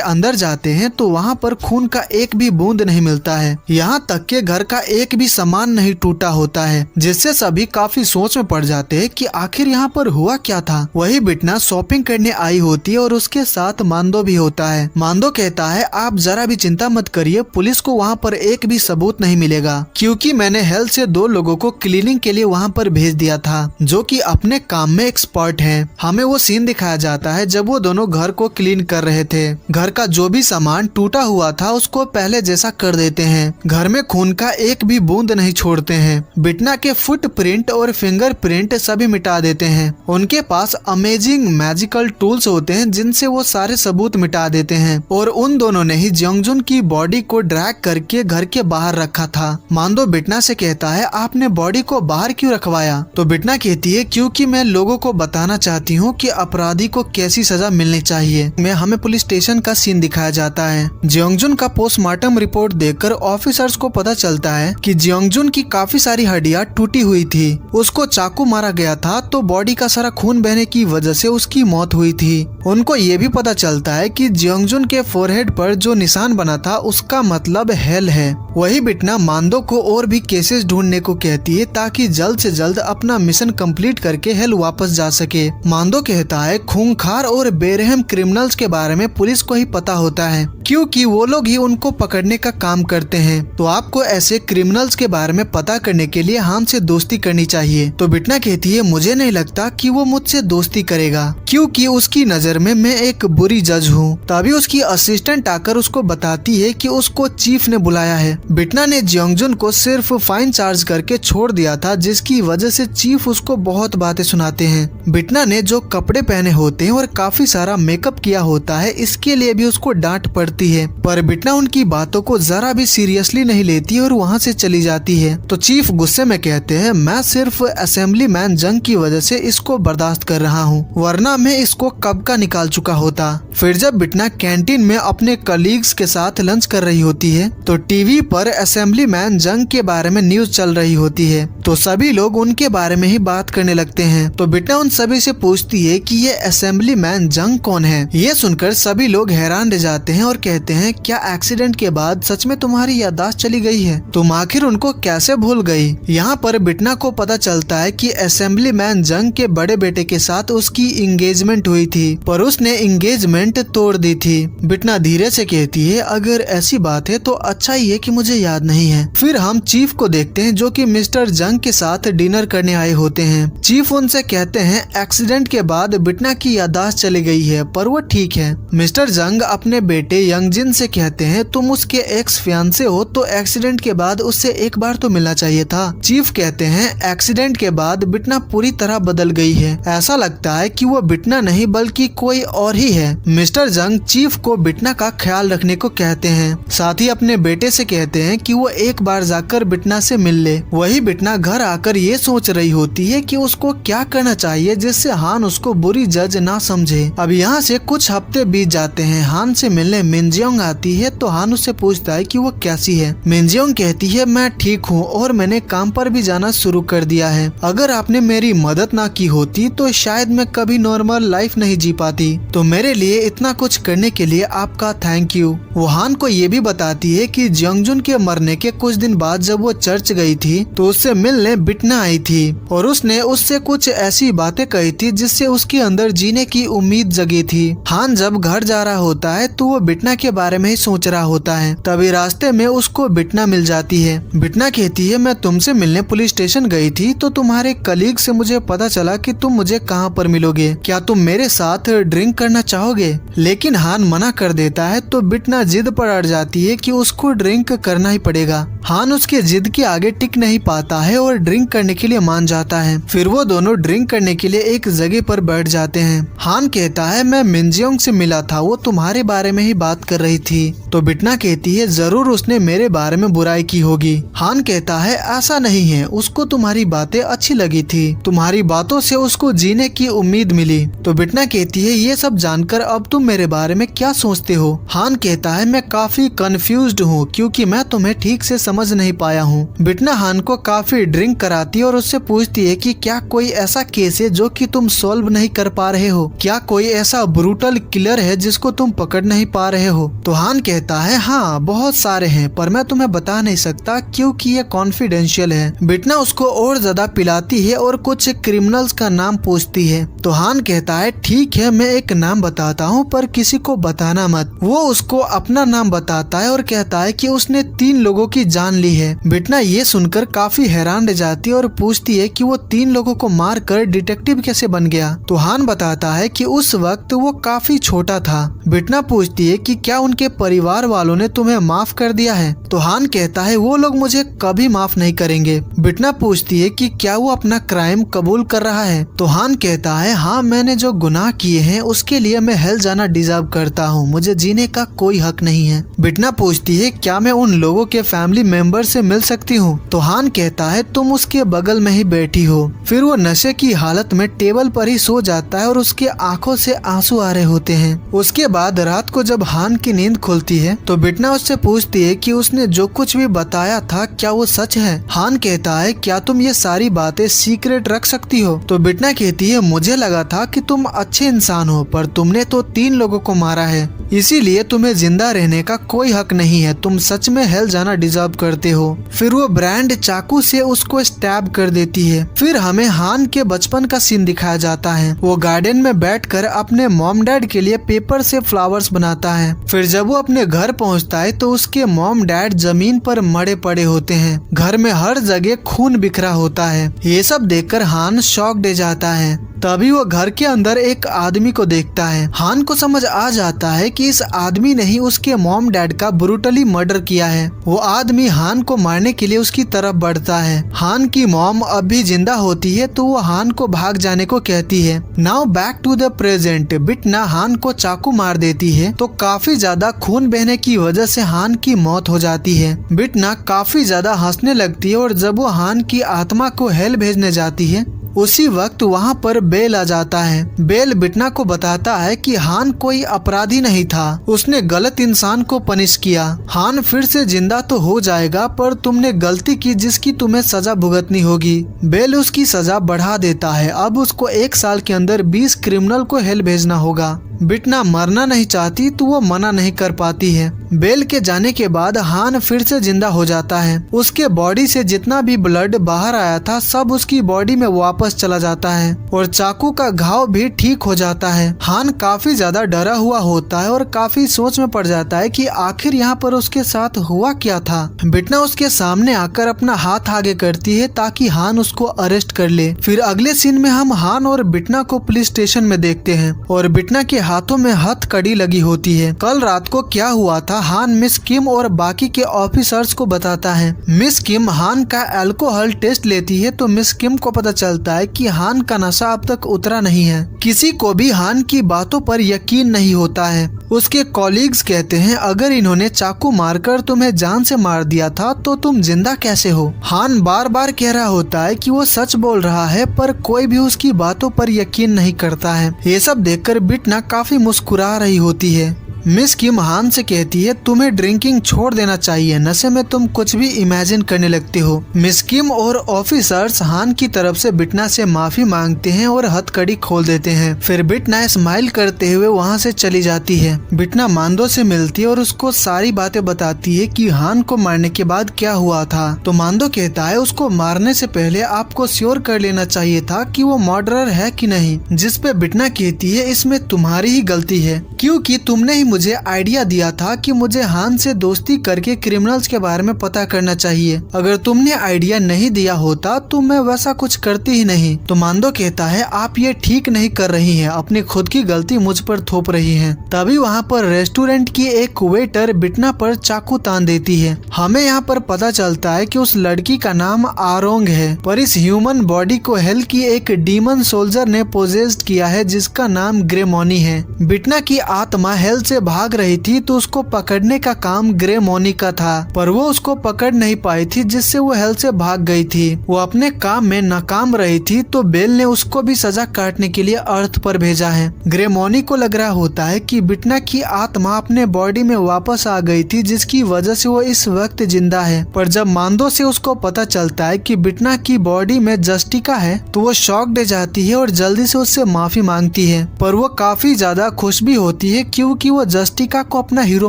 अंदर जाते हैं तो वहाँ पर खून का एक भी बूंद नहीं मिलता है। यहाँ तक के घर का एक भी सामान नहीं टूटा होता है, जिससे सभी काफी सोच में पड़ जाते हैं कि आखिर यहाँ पर हुआ क्या था। वही बिटना शॉपिंग करने आई होती है और उसके साथ मांदो भी होता है। मांदो कहता है आप जरा भी चिंता मत करिए, पुलिस को वहाँ पर एक भी सबूत नहीं मिलेगा, क्योंकि मैंने हेल्थ से 2 लोगों को क्लीनिंग के लिए वहाँ पर भेज दिया था जो कि अपने काम में एक्सपर्ट हैं। हमें वो सीन दिखाया जाता है जब वो दोनों घर को क्लीन कर रहे थे। घर का जो भी सामान टूटा हुआ था उसको पहले जैसा कर देते हैं। घर में खून का एक भी बूंद नहीं छोड़ते हैं। बिटना के फुटप्रिंट और फिंगरप्रिंट सभी मिटा देते हैं। उनके पास अमेजिंग मैजिकल टूल्स होते हैं जिनसे वो सारे सबूत मिटा देते हैं, और उन दोनों ने ही जियोंगजुन की बॉडी को ड्रैग करके घर के बाहर रखा था। मांदो बिटना से कहता है आपने बॉडी को बाहर क्यों रखवाया? तो बिटना कहती है क्योंकि मैं लोगों को बताना चाहती हूँ कि अपराधी को कैसी सजा मिलनी चाहिए। में हमें पुलिस स्टेशन का सीन दिखाया जाता है। जियोंगजुन का पोस्टमार्टम रिपोर्ट देखकर ऑफिसर्स को पता चलता है कि जियोंगजुन की काफी सारी हड्डियां टूटी हुई थी। उसको चाकू मारा गया था तो बॉडी का सारा खून बहने की वजह से उसकी मौत हुई थी। उनको ये भी पता चलता है कि जियोंगजुन के फोरहेड पर जो निशान बना था उसका मतलब हेल है। वही बिटना मांदो को और भी केसेस ढूंढने को कहती है ताकि जल्द से जल्द अपना मिशन कंप्लीट करके हेल वापस जा सके। मांदो कहता है खूंखार और बेरहम क्रिमिनल्स के बारे में पुलिस को ही पता होता है, क्योंकि वो लोग ही उनको पकड़ने का काम करते हैं। तो आपको ऐसे क्रिमिनल्स के बारे में पता करने के लिए हान से दोस्ती करनी चाहिए। तो बिटना कहती है मुझे नहीं लगता कि वो मुझसे दोस्ती करेगा, क्योंकि उसकी नजर में मैं एक बुरी जज हूँ। तभी उसकी असिस्टेंट आकर उसको बताती है कि उसको चीफ ने बुलाया है। बिटना ने जियोंगजुन को सिर्फ फाइन चार्ज करके छोड़ दिया था, जिसकी वजह से चीफ उसको बहुत बातें सुनाते हैं। बिटना ने जो कपड़े पहने होते हैं और काफी सारा मेकअप किया होता है, इसके लिए भी उसको डांट पड़ती है, पर बिटना उनकी बातों को जरा भी सीरियसली नहीं लेती और वहाँ से चली जाती है। तो चीफ गुस्से में कहते हैं मैं सिर्फ असेंबली मैन जंग की वजह से इसको बर्दाश्त कर रहा हूँ, वरना मैं इसको कब का निकाल चुका होता। फिर जब बिटना कैंटीन में अपने कलीग्स के साथ लंच कर रही होती है तो टीवी पर असेंबली मैन जंग के बारे में न्यूज चल रही होती है, तो सभी लोग उनके बारे में ही बात करने लगते हैं। तो बिटना उन सभी से पूछती है कि ये असेंबली मैन जंग कौन है। ये सुनकर सभी लोग हैरान रह जाते हैं और कहते हैं क्या एक्सीडेंट के बाद सच में तुम्हारी याददाश्त चली गई है? तुम आखिर उनको कैसे भूल गई? यहाँ पर बिटना को पता चलता है कि असेंबली मैन जंग के बड़े बेटे के साथ उसकी इंगेजमेंट हुई थी, पर उसने इंगेजमेंट तोड़ दी थी। बिटना धीरे से कहती है अगर ऐसी बात है तो अच्छा ही है कि मुझे याद नहीं है। फिर हम चीफ को देखते हैं जो कि मिस्टर जंग के साथ डिनर करने आए होते हैं। चीफ उनसे कहते हैं एक्सीडेंट के बाद बिटना की याददाश्त चली गई है, पर वो ठीक है। मिस्टर जंग अपने बेटे यंगजिन से कहते हैं तुम उसके एक्स फियांसे हो तो एक्सीडेंट के बाद उससे एक बार तो मिलना चाहिए था। चीफ कहते हैं एक्सीडेंट के बाद बिटना पूरी तरह बदल गई है, ऐसा लगता है कि वो बिटना नहीं बल्कि कोई और ही है। मिस्टर जंग चीफ को बिटना का ख्याल रखने को कहते हैं, साथ ही अपने बेटे से कहते हैं कि वो एक बार जाकर बिटना से मिल ले। वही बिटना घर आकर ये सोच रही होती है कि उसको क्या करना चाहिए जिससे हान उसको बुरी जज ना समझे। अब यहाँ से कुछ हफ्ते बीत जाते हैं। हान से मिलने मिनजियोंग आती है तो हान उससे पूछता है कि वो कैसी है। मिनजियोंग कहती है मैं ठीक हूँ और मैंने काम पर भी जाना शुरू कर दिया है। अगर आपने मेरी मदद ना की होती तो शायद मैं कभी नॉर्मल लाइफ नहीं जी पाती, तो मेरे लिए इतना कुछ करने के लिए आपका थैंक यू। वो हान को ये भी बताती है कि जंगजुन के मरने के कुछ दिन बाद जब वो चर्च गई थी तो उससे मिलने बिटना आई थी और उसने उससे कुछ ऐसी बातें कही थी जिससे उसके अंदर जीने की उम्मीद जगी थी। हान जब घर जा रहा होता है तो वो बिटना के बारे में ही सोच रहा होता है, तभी रास्ते में उसको बिटना मिल जाती है। बिटना कहती है मैं तुमसे मिलने पुलिस स्टेशन गई थी तो तुम्हारे कलीग से मुझे पता चला कि तुम मुझे कहाँ पर मिलोगे, क्या तुम मेरे साथ ड्रिंक करना चाहोगे? लेकिन हान मना कर देता है तो बिटना जिद पर अड़ जाती है कि उसको ड्रिंक करना ही पड़ेगा। हान उसके जिद के आगे टिक नहीं पाता है और ड्रिंक करने के लिए मान जाता है। फिर वो दोनों ड्रिंक करने के लिए एक जगह पर बैठ जाते हैं। हान कहता है मैं मिनजियोंग से मिला था, वो तुम्हारे बारे में ही बात कर रही थी। तो बिटना कहती है जरूर उसने मेरे बारे में बुराई की होगी। हान कहता है ऐसा नहीं है, उसको तुम्हारी बातें अच्छी लगी थी, तुम्हारी बातों से उसको जीने की उम्मीद मिली। तो बिटना कहती है ये सब जानकर अब तुम मेरे बारे में क्या सोचते हो? हान कहता है मैं काफी कंफ्यूज्ड हूँ क्योंकि मैं तुम्हें ठीक से समझ नहीं पाया हूँ। बिटना हान को काफी ड्रिंक कराती है और उससे पूछती है कि क्या कोई ऐसा केस है जो कि तुम सॉल्व नहीं कर पा रहे हो? क्या कोई ऐसा ब्रूटल किलर है जिसको तुम पकड़ नहीं पा रहे हो? तो हान कहता है हाँ बहुत सारे हैं पर मैं तुम्हें बता नहीं सकता क्योंकि ये कॉन्फिडेंशियल है। बिटना उसको और ज्यादा पिलाती है और कुछ क्रिमिनल्स का नाम पूछती है। तो हान कहता है ठीक है मैं एक नाम बताता हूँ पर किसी को बताना मत। वो उसको अपना नाम बताता है और कहता है कि उसने 3 लोगों की जान ली है। बिटना ये सुनकर काफी हैरान रह जाती है और पूछती है कि वो 3 लोगों को मार कर डिटेक्टिव कैसे बन गया? तो हान बताता है कि उस वक्त वो काफी छोटा था। बिटना पूछती है कि क्या उनके परिवार वालों ने तुम्हें माफ कर दिया है? तो हान कहता है वो लोग मुझे कभी माफ नहीं करेंगे। बिटना पूछती है कि क्या वो अपना क्राइम कबूल कर रहा है? तो हान कहता है हाँ मैंने जो गुनाह किए हैं उसके लिए मैं हेल जाना डिजर्व करता हूँ, मुझे जीने का कोई हक नहीं है। बिटना पूछती है क्या मैं उन लोगों के फैमिली मेंबर से मिल सकती हूँ? तो हान कहता है तुम उसके बगल में ही बैठी हो। फिर वो नशे की हालत में टेबल पर ही सो जाता है और उसके आंखों से आंसू आ रहे होते हैं। उसके बाद रात को जब हान की नींद खुलती है तो बिटना उससे पूछती है कि उसने जो कुछ भी बताया था क्या वो सच है? हान कहता है क्या तुम ये सारी बातें सीक्रेट रख सकती हो? तो बिटना कहती है मुझे लगा था कि तुम अच्छे इंसान हो पर तुमने तो 3 लोगों को मारा है, इसीलिए तुम्हें जिंदा रहने का कोई हक नहीं है, तुम सच में हेल जाना डिजर्व करते हो। फिर वो ब्रांड चाकू से उसको स्टैब कर देती है। फिर हमें हान के बचपन का सीन दिखाया जाता है। वो गार्डन में बैठकर अपने मॉम डैड के लिए पेपर से फ्लावर्स बनाता है। फिर जब वो अपने घर पहुंचता है तो उसके मॉम डैड जमीन पर मरे पड़े होते हैं। घर में हर जगह खून बिखरा होता है। ये सब देखकर हान शॉक्ड हो जाता है। तभी वो घर के अंदर एक आदमी को देखता है। हान को समझ आ जाता है कि इस आदमी ने ही उसके मॉम डैड का ब्रूटली मर्डर किया है। वो आदमी हान को मारने के लिए उसकी तरफ बढ़ता है। हान की मॉम अभी जिंदा होती है तो वो हान को भाग जाने को कहती है। Now back to the present. Bitna Han को चाकू मार देती है तो काफी ज्यादा खून बहने की वजह से हान की मौत हो जाती है। बिटना काफी ज्यादा हंसने लगती है और जब वो हान की आत्मा को हेल भेजने जाती है उसी वक्त वहाँ पर बेल आ जाता है। बेल बिटना को बताता है कि हान कोई अपराधी नहीं था, उसने गलत इंसान को पनिश किया। हान फिर से जिंदा तो हो जाएगा पर तुमने गलती की जिसकी तुम्हें सजा भुगतनी होगी। बेल उसकी सजा बढ़ा देता है। अब उसको 1 साल के अंदर 20 क्रिमिनल को हेल भेजना होगा। बिटना मरना नहीं चाहती तो वो मना नहीं कर पाती है। बेल के जाने के बाद हान फिर से जिंदा हो जाता है। उसके बॉडी से जितना भी ब्लड बाहर आया था सब उसकी बॉडी में वापस चला जाता है और चाकू का घाव भी ठीक हो जाता है। हान काफी ज्यादा डरा हुआ होता है और काफी सोच में पड़ जाता है कि आखिर यहाँ पर उसके साथ हुआ क्या था। बिटना उसके सामने आकर अपना हाथ आगे करती है ताकि हान उसको अरेस्ट कर ले। फिर अगले सीन में हम हान और बिटना को पुलिस स्टेशन में देखते हैं और बिटना के हाथों में हथकड़ी लगी होती है। कल रात को क्या हुआ था हान मिस किम और बाकी के ऑफिसर्स को बताता है। मिस किम हान का अल्कोहल टेस्ट लेती है तो मिस किम को पता चलता है कि हान का नशा अब तक उतरा नहीं है। किसी को भी हान की बातों पर यकीन नहीं होता है। उसके कॉलीग्स कहते हैं अगर इन्होंने चाकू मारकर तुम्हें जान से मार दिया था तो तुम जिंदा कैसे हो। हान बार बार कह रहा होता है कि वो सच बोल रहा है पर कोई भी उसकी बातों पर यकीन नहीं करता है। ये सब देखकर बिटना काफी मुस्कुरा रही होती है। मिस किम हान से कहती है तुम्हें ड्रिंकिंग छोड़ देना चाहिए, नशे में तुम कुछ भी इमेजिन करने लगते हो। मिस किम और ऑफिसर्स हान की तरफ से बिटना से माफी मांगते हैं और हथकड़ी खोल देते हैं। फिर बिटना स्माइल करते हुए वहां से चली जाती है। बिटना मांदो से मिलती है और उसको सारी बातें बताती है कि हान को मारने के बाद क्या हुआ था। तो मांदो कहता है उसको मारने से पहले आपको श्योर कर लेना चाहिए था कि वो मर्डरर है कि नहीं। जिस पे बिटना कहती है इसमें तुम्हारी ही गलती है क्योंकि तुमने ही मुझे आइडिया दिया था कि मुझे हान से दोस्ती करके क्रिमिनल्स के बारे में पता करना चाहिए। अगर तुमने आइडिया नहीं दिया होता तो मैं वैसा कुछ करती ही नहीं। तो मांदो कहता है आप ये ठीक नहीं कर रही हैं, अपनी खुद की गलती मुझ पर थोप रही हैं। तभी वहाँ पर रेस्टोरेंट की एक वेटर बिटना पर चाकू तान देती है। हमें यहाँ पर पता चलता है कि उस लड़की का नाम आरोंग है पर इस ह्यूमन बॉडी को हेल की एक डीमन सोल्जर ने पोजेस्ड किया है जिसका नाम ग्रेमोनी है। बिटना की आत्मा हेल से भाग रही थी तो उसको पकड़ने का काम ग्रेमोनी का था पर वो उसको पकड़ नहीं पाई थी जिससे वो हेल से भाग गई थी। वो अपने काम में नाकाम रही थी तो बेल ने उसको भी सजा काटने के लिए अर्थ पर भेजा है। ग्रेमोनी को लग रहा होता है कि बिटना की आत्मा अपने बॉडी में वापस आ गई थी जिसकी वजह से वो इस वक्त जिंदा है। पर जब मांदो से उसको पता चलता है कि बिटना की बॉडी में जस्टिका है तो वो शॉक्ड जाती है और जल्दी से उससे माफी मांगती है। पर वो काफी ज्यादा खुश भी होती है क्योंकि वो जस्टिका को अपना हीरो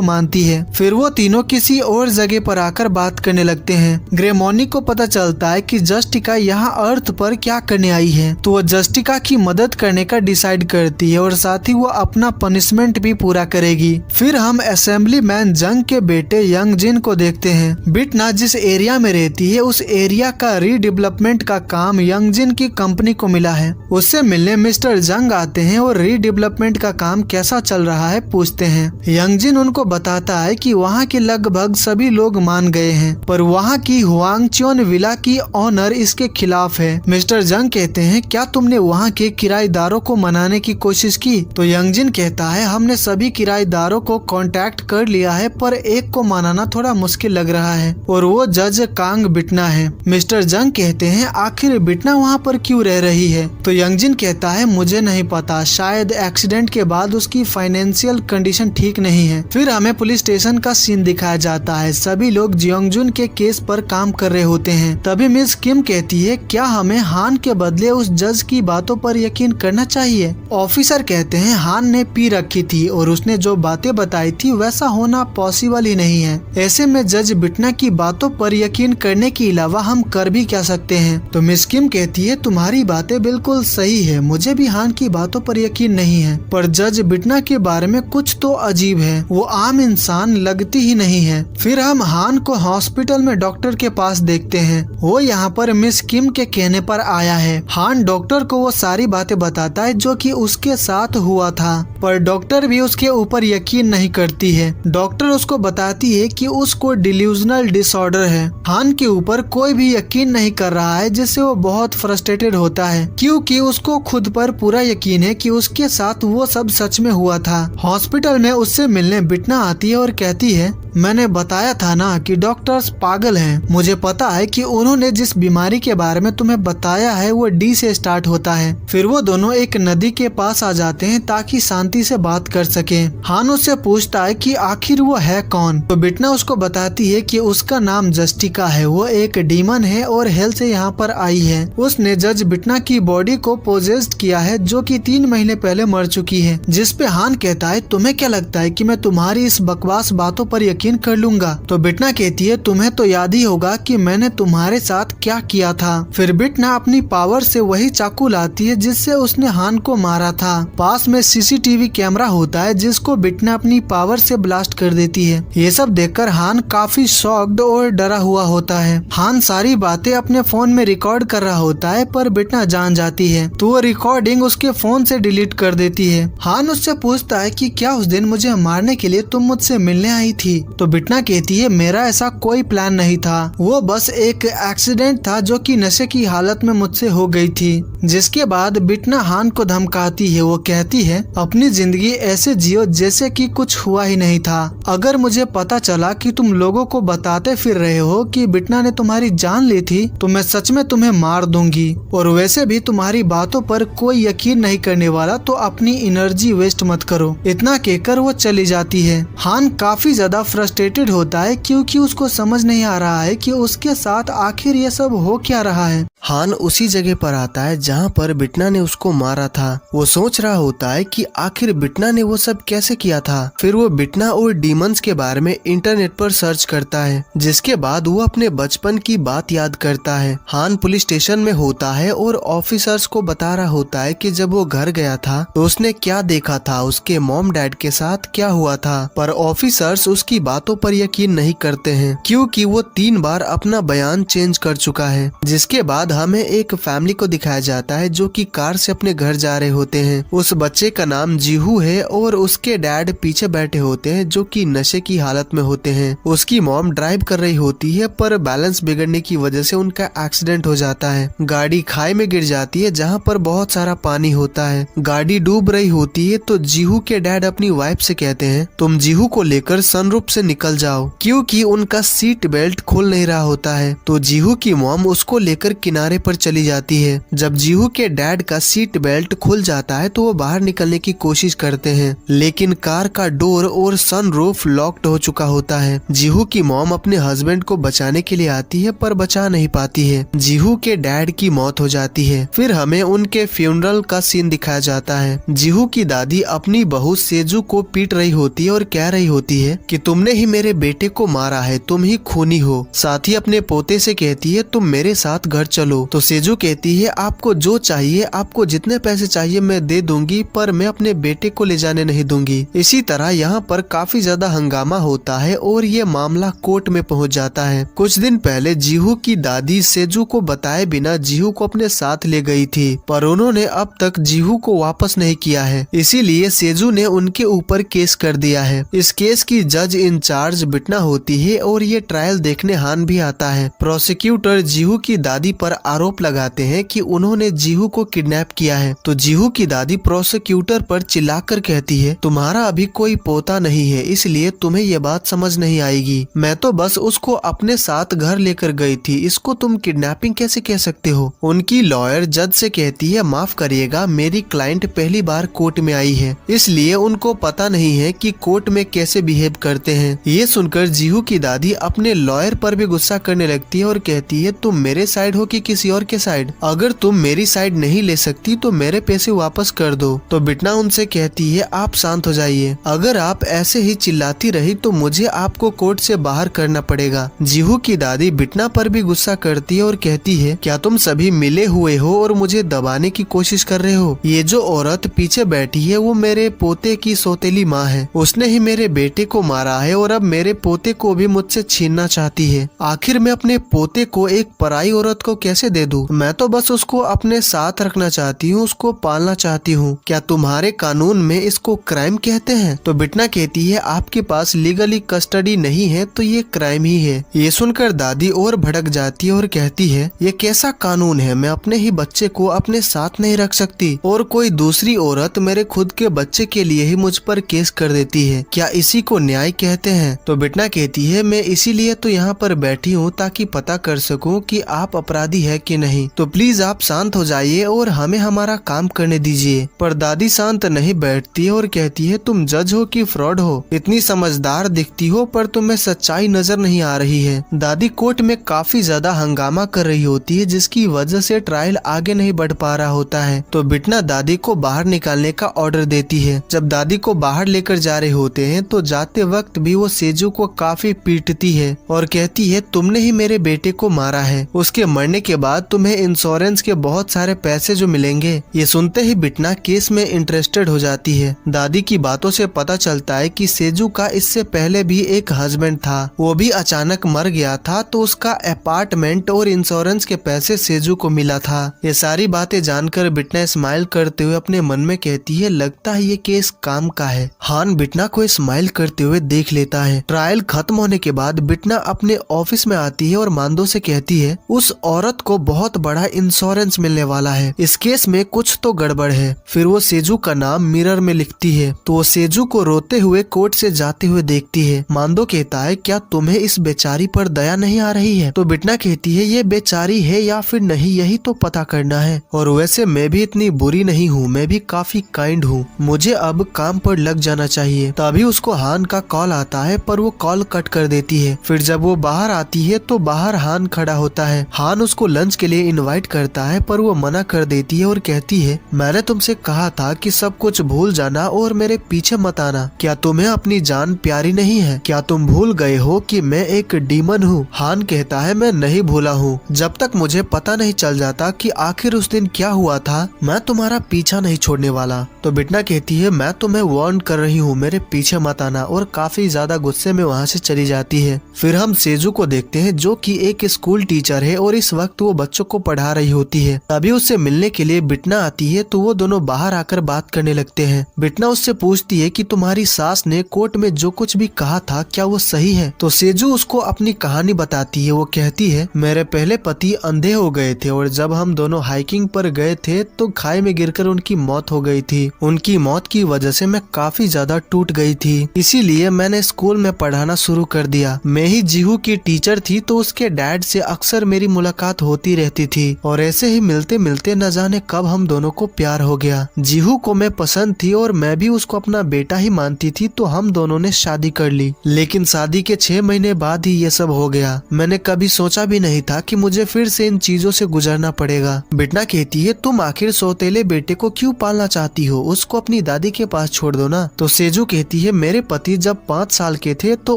मानती है। फिर वो तीनों किसी और जगह पर आकर बात करने लगते हैं। ग्रेमोनी को पता चलता है कि जस्टिका यहाँ अर्थ पर क्या करने आई है तो वो जस्टिका की मदद करने का डिसाइड करती है और साथ ही वो अपना पनिशमेंट भी पूरा करेगी। फिर हम असेंबली मैन जंग के बेटे यंग जिन को देखते हैं। बिटना जिस एरिया में रहती है उस एरिया का रीडेवलपमेंट का काम यंग जिन की कंपनी को मिला है। उससे मिलने मिस्टर जंग आते हैं और रीडेवलपमेंट का काम कैसा चल रहा है पूछते हैं। यंगजिन उनको बताता है कि वहाँ के लगभग सभी लोग मान गए हैं पर वहाँ की हुआंगचियोन विला की ऑनर इसके खिलाफ है। मिस्टर जंग कहते हैं क्या तुमने वहाँ के किराएदारों को मनाने की कोशिश की। तो यंगजिन कहता है हमने सभी किराएदारों को कांटेक्ट कर लिया है पर एक को मनाना थोड़ा मुश्किल लग रहा है और वो जज कांग बिटना है। मिस्टर जंग कहते हैं आखिर बिटना वहाँ पर क्यों रह रही है। तो यंगजिन कहता है मुझे नहीं पता, शायद एक्सीडेंट के बाद उसकी फाइनेंशियल कंडीशन ठीक नहीं है। फिर हमें पुलिस स्टेशन का सीन दिखाया जाता है। सभी लोग जियोंगजुन के केस पर काम कर रहे होते हैं। तभी मिस किम कहती है क्या हमें हान के बदले उस जज की बातों पर यकीन करना चाहिए। ऑफिसर कहते हैं हान ने पी रखी थी और उसने जो बातें बताई थी वैसा होना पॉसिबल ही नहीं है। ऐसे में जज बिटना की बातों पर यकीन करने के अलावा हम कर भी क्या सकते हैं। तो मिस किम कहती है तुम्हारी बातें बिल्कुल सही है, मुझे भी हान की बातों पर यकीन नहीं है पर जज बिटना के बारे में कुछ तो अजीब है, वो आम इंसान लगती ही नहीं है। फिर हम हान को हॉस्पिटल में डॉक्टर के पास देखते हैं। वो यहाँ पर मिस किम के कहने पर आया है। हान डॉक्टर को वो सारी बातें बताता है जो कि उसके साथ हुआ था पर डॉक्टर भी उसके ऊपर यकीन नहीं करती है। डॉक्टर उसको बताती है कि उसको डिल्यूजनल डिसऑर्डर है। हान के ऊपर कोई भी यकीन नहीं कर रहा है जिससे वो बहुत फ्रस्ट्रेटेड होता है क्योंकि उसको खुद पर पूरा यकीन है कि उसके साथ वो सब सच में हुआ था। हॉस्पिटल में उससे मिलने बिटना आती है और कहती है मैंने बताया था ना कि डॉक्टर्स पागल हैं। मुझे पता है कि उन्होंने जिस बीमारी के बारे में तुम्हें बताया है वो डी से स्टार्ट होता है। फिर वो दोनों एक नदी के पास आ जाते हैं ताकि शांति से बात कर सके। हान उससे पूछता है कि आखिर वो है कौन। तो बिटना उसको बताती है कि उसका नाम जस्टिका है, वो एक डीमन है और हेल से यहाँ पर आई है। उसने जज बिटना की बॉडी को पोजेस्ड किया है जो कि 3 महीने पहले मर चुकी है। जिसपे हान कहता है तुम्हें क्या लगता है कि मैं तुम्हारी इस बकवास बातों पर यकीन यकीन कर लूंगा। तो बिटना कहती है तुम्हें तो याद ही होगा कि मैंने तुम्हारे साथ क्या किया था। फिर बिटना अपनी पावर से वही चाकू लाती है जिससे उसने हान को मारा था। पास में सीसीटीवी कैमरा होता है जिसको बिटना अपनी पावर से ब्लास्ट कर देती है। ये सब देखकर हान काफी शॉक्ड और डरा हुआ होता है। हान सारी बातें अपने फोन में रिकॉर्ड कर रहा होता है पर बिटना जान जाती है तो वो रिकॉर्डिंग उसके फोन से डिलीट कर देती है। हान उससे पूछता है कि क्या उस दिन मुझे मारने के लिए तुम मुझसे मिलने आई थी। तो बिटना कहती है मेरा ऐसा कोई प्लान नहीं था, वो बस एक एक्सीडेंट था जो कि नशे की हालत में मुझसे हो गई थी। जिसके बाद बिटना हान को धमकाती है। वो कहती है अपनी जिंदगी ऐसे जियो जैसे कि कुछ हुआ ही नहीं था। अगर मुझे पता चला कि तुम लोगों को बताते फिर रहे हो कि बिटना ने तुम्हारी जान ली थी तो मैं सच में तुम्हें मार दूंगी। और वैसे भी तुम्हारी बातों पर कोई यकीन नहीं करने वाला तो अपनी एनर्जी वेस्ट मत करो। इतना कहकर वो चली जाती है। हान काफी ज्यादा फ्रस्ट्रेटेड होता है क्योंकि उसको समझ नहीं आ रहा है कि उसके साथ आखिर ये सब हो क्या रहा है। हान उसी जगह पर आता है जहाँ पर बिटना ने उसको मारा था। वो सोच रहा होता है कि आखिर बिटना ने वो सब कैसे किया था। फिर वो बिटना और डीमंस के बारे में इंटरनेट पर सर्च करता है जिसके बाद वो अपने बचपन की बात याद करता है। हान पुलिस स्टेशन में होता है और ऑफिसर्स को बता रहा होता है कि जब वो घर गया था तो उसने क्या देखा था, उसके मॉम डैड के साथ क्या हुआ था। पर ऑफिसर्स उसकी बातों पर यकीन नहीं करते हैं क्योंकि वो 3 बार अपना बयान चेंज कर चुका है। जिसके बाद हमें एक फैमिली को दिखाया जाता है जो कि कार से अपने घर जा रहे होते हैं। उस बच्चे का नाम जीहू है और उसके डैड पीछे बैठे होते हैं जो कि नशे की हालत में होते हैं। उसकी मॉम ड्राइव कर रही होती है पर बैलेंस बिगड़ने की वजह से उनका एक्सीडेंट हो जाता है। गाड़ी खाई में गिर जाती है जहाँ पर बहुत सारा पानी होता है। गाड़ी डूब रही होती है तो जीहू के डैड अपनी वाइफ से कहते हैं तुम जीहू को लेकर सनरूफ से निकल जाओ क्योंकि उनका सीट बेल्ट खुल नहीं रहा होता है। तो जीहू की मॉम उसको लेकर किनारे पर चली जाती है। जब जीहू के डैड का सीट बेल्ट खुल जाता है तो वो बाहर निकलने की कोशिश करते हैं लेकिन कार का डोर और सनरूफ लॉक्ड हो चुका होता है। जीहू की मॉम अपने हस्बैंड को बचाने के लिए आती है पर बचा नहीं पाती है। जीहू के डैड की मौत हो जाती है। फिर हमें उनके फ्यूनरल का सीन दिखाया जाता है। जीहू की दादी अपनी बहू सेजू को पीट रही होती है और कह रही होती है कि तुमने ही मेरे बेटे को मारा है, तुम ही खूनी हो। साथ ही अपने पोते से कहती है तुम मेरे साथ घर चलो। तो सेजू कहती है आपको जो चाहिए, आपको जितने पैसे चाहिए मैं दे दूंगी पर मैं अपने बेटे को ले जाने नहीं दूंगी। इसी तरह यहाँ पर काफी ज्यादा हंगामा होता है और ये मामला कोर्ट में पहुँच जाता है। कुछ दिन पहले जीहू की दादी सेजू को बताए बिना जीहू को अपने साथ ले गई थी पर उन्होंने अब तक जीहू को वापस नहीं किया है, इसीलिए सेजू ने उनके ऊपर केस कर दिया है। इस केस की जज इंचार्ज बिटना होती है और ये ट्रायल देखने हान भी आता है। प्रोसिक्यूटर जीहू की दादी पर आरोप लगाते हैं कि उन्होंने जीहू को किडनैप किया है। तो जीहू की दादी प्रोसिक्यूटर पर चिल्लाकर कहती है तुम्हारा अभी कोई पोता नहीं है इसलिए तुम्हें ये बात समझ नहीं आएगी। मैं तो बस उसको अपने साथ घर लेकर गई थी, इसको तुम किडनैपिंग कैसे कह सकते हो। उनकी लॉयर जज से कहती है माफ करिएगा मेरी क्लाइंट पहली बार कोर्ट में आई है इसलिए उनको पता नहीं है कि कोर्ट में कैसे बिहेव करते हैं। ये सुनकर जीहू की दादी अपने लॉयर पर भी गुस्सा करने लगती है और कहती है तुम मेरे साइड हो कि किसी और के साइड, अगर तुम मेरी साइड नहीं ले सकती तो मेरे पैसे वापस कर दो। तो बिटना उनसे कहती है आप शांत हो जाइए, अगर आप ऐसे ही चिल्लाती रही तो मुझे आपको कोर्ट से बाहर करना पड़ेगा। जीहू की दादी बिटना पर भी गुस्सा करती है और कहती है क्या तुम सभी मिले हुए हो और मुझे दबाने की कोशिश कर रहे हो। ये जो औरत पीछे बैठी है वो मेरे पोते की सौतेली माँ है, उसने ही मेरे बेटे को मारा है और अब मेरे पोते को भी मुझसे छीनना चाहती है। आखिर मैं अपने पोते को एक पराई औरत को कैसे दे दूं? मैं तो बस उसको अपने साथ रखना चाहती हूँ, उसको पालना चाहती हूँ। क्या तुम्हारे कानून में इसको क्राइम कहते हैं? तो बिटना कहती है आपके पास लीगली कस्टडी नहीं है तो ये क्राइम ही है। ये सुनकर दादी और भड़क जाती है और कहती है ये कैसा कानून है, मैं अपने ही बच्चे को अपने साथ नहीं रख सकती और कोई दूसरी औरत मेरे खुद के बच्चे के लिए ही मुझ पर केस कर देती है, क्या इसी को न्याय कहते हैं? तो बिटना कहती है मैं इसीलिए तो यहाँ पर बैठी हूँ ताकि पता कर सकूँ कि आप अपराधी है कि नहीं, तो प्लीज आप शांत हो जाइए और हमें हमारा काम करने दीजिए। पर दादी शांत नहीं बैठती है और कहती है तुम जज हो कि फ्रॉड हो, इतनी समझदार दिखती हो पर तुम्हें सच्चाई नजर नहीं आ रही है। दादी कोर्ट में काफी ज्यादा हंगामा कर रही होती है जिसकी वजह से ट्रायल आगे नहीं बढ़ पा रहा होता है। तो बिटना दादी को बाहर निकालने का ऑर्डर देती है। जब दादी को बाहर लेकर जा रहे होते हैं तो जाते वक्त भी वो सेजू को काफी पीटती है और कहती है तुमने ही मेरे बेटे को मारा है, उसके मरने के बाद तुम्हें इंश्योरेंस के बहुत सारे पैसे जो मिलेंगे। ये सुनते ही बिटना केस में इंटरेस्टेड हो जाती है। दादी की बातों से पता चलता है कि सेजू का इससे पहले भी एक हस्बैंड था, वो भी अचानक मर गया था, तो उसका अपार्टमेंट और इंश्योरेंस के पैसे सेजू को मिला था। ये सारी बातें जानकर बिटना स्माइल करते हुए अपने मन में कहती है लगता है ये केस काम का है। हान बिटना को स्माइल करते हुए देख लेता है। ट्रायल खत्म होने के बाद बिटना अपने ऑफिस में आती है और मांदो से कहती है उस औरत को बहुत बड़ा इंश्योरेंस मिलने वाला है, इस केस में कुछ तो गड़बड़ है। फिर वो सेजू का नाम मिरर में लिखती है तो वो सेजू को रोते हुए कोर्ट से जाते हुए देखती है। मांदो कहता है क्या तुम्हें इस बेचारी पर दया नहीं आ रही है? तो बिटना कहती है ये बेचारी है या फिर नहीं, यही तो पता करना है। और वैसे मैं भी इतनी बुरी नहीं हूँ, मैं भी काफी काइंड हूँ, मुझे अब काम पर लग जाना चाहिए। तभी उसको हान का कॉल आता है पर वो कॉल कट कर देती है। फिर जब वो बाहर आती है तो बाहर हान खड़ा होता है। हान उसको लंच के लिए इनवाइट करता है पर वो मना कर देती है और कहती है मैंने तुमसे कहा था कि सब कुछ भूल जाना और मेरे पीछे मत आना। क्या तुम्हें अपनी जान प्यारी नहीं है? क्या तुम भूल गए हो कि मैं एक डीमन हूँ? हान कहता है मैं नहीं भूला हूँ, जब तक मुझे पता नहीं चल जाता कि आखिर उस दिन क्या हुआ था मैं तुम्हारा पीछा नहीं छोड़ने वाला। तो बिटना कहती है मैं तुम्हें वार्न कर रही हूँ, मेरे पीछे मत आना, और काफी ज्यादा गुस्से में वहाँ से चली जाती है। फिर हम सेजू को देखते हैं जो कि एक स्कूल टीचर है और इस वक्त वो बच्चों को पढ़ा रही होती है। तभी उससे मिलने के लिए बिटना आती है तो वो दोनों बाहर आकर बात करने लगते हैं। बिटना उससे पूछती है कि तुम्हारी सास ने कोर्ट में जो कुछ भी कहा था क्या वो सही है? तो सेजू उसको अपनी कहानी बताती है। वो कहती है मेरे पहले पति अंधे हो गए थे और जब हम दोनों हाइकिंग पर गए थे तो खाई में गिरकर उनकी मौत हो गई थी। उनकी मौत की वजह से मैं काफी ज्यादा टूट गई थी, इसीलिए मैंने स्कूल में पढ़ाना शुरू कर दिया। मैं ही जीहू की टीचर थी तो उसके डैड से अक्सर मेरी मुलाकात होती रहती थी और ऐसे ही मिलते मिलते न जाने कब हम दोनों को प्यार हो गया। जीहू को मैं पसंद थी और मैं भी उसको अपना बेटा ही मानती थी, तो हम दोनों ने शादी कर ली। लेकिन शादी के 6 महीने बाद ही ये सब हो गया। मैंने कभी सोचा भी नहीं था कि मुझे फिर से इन चीजों से गुजरना पड़ेगा। बिटना कहती है तुम आखिर सौतेले बेटे को क्यों पालना चाहती हो, उसको अपनी दादी के पास छोड़ दो ना। तो सेजू कहती है मेरे पति जब 5 साल के थे तो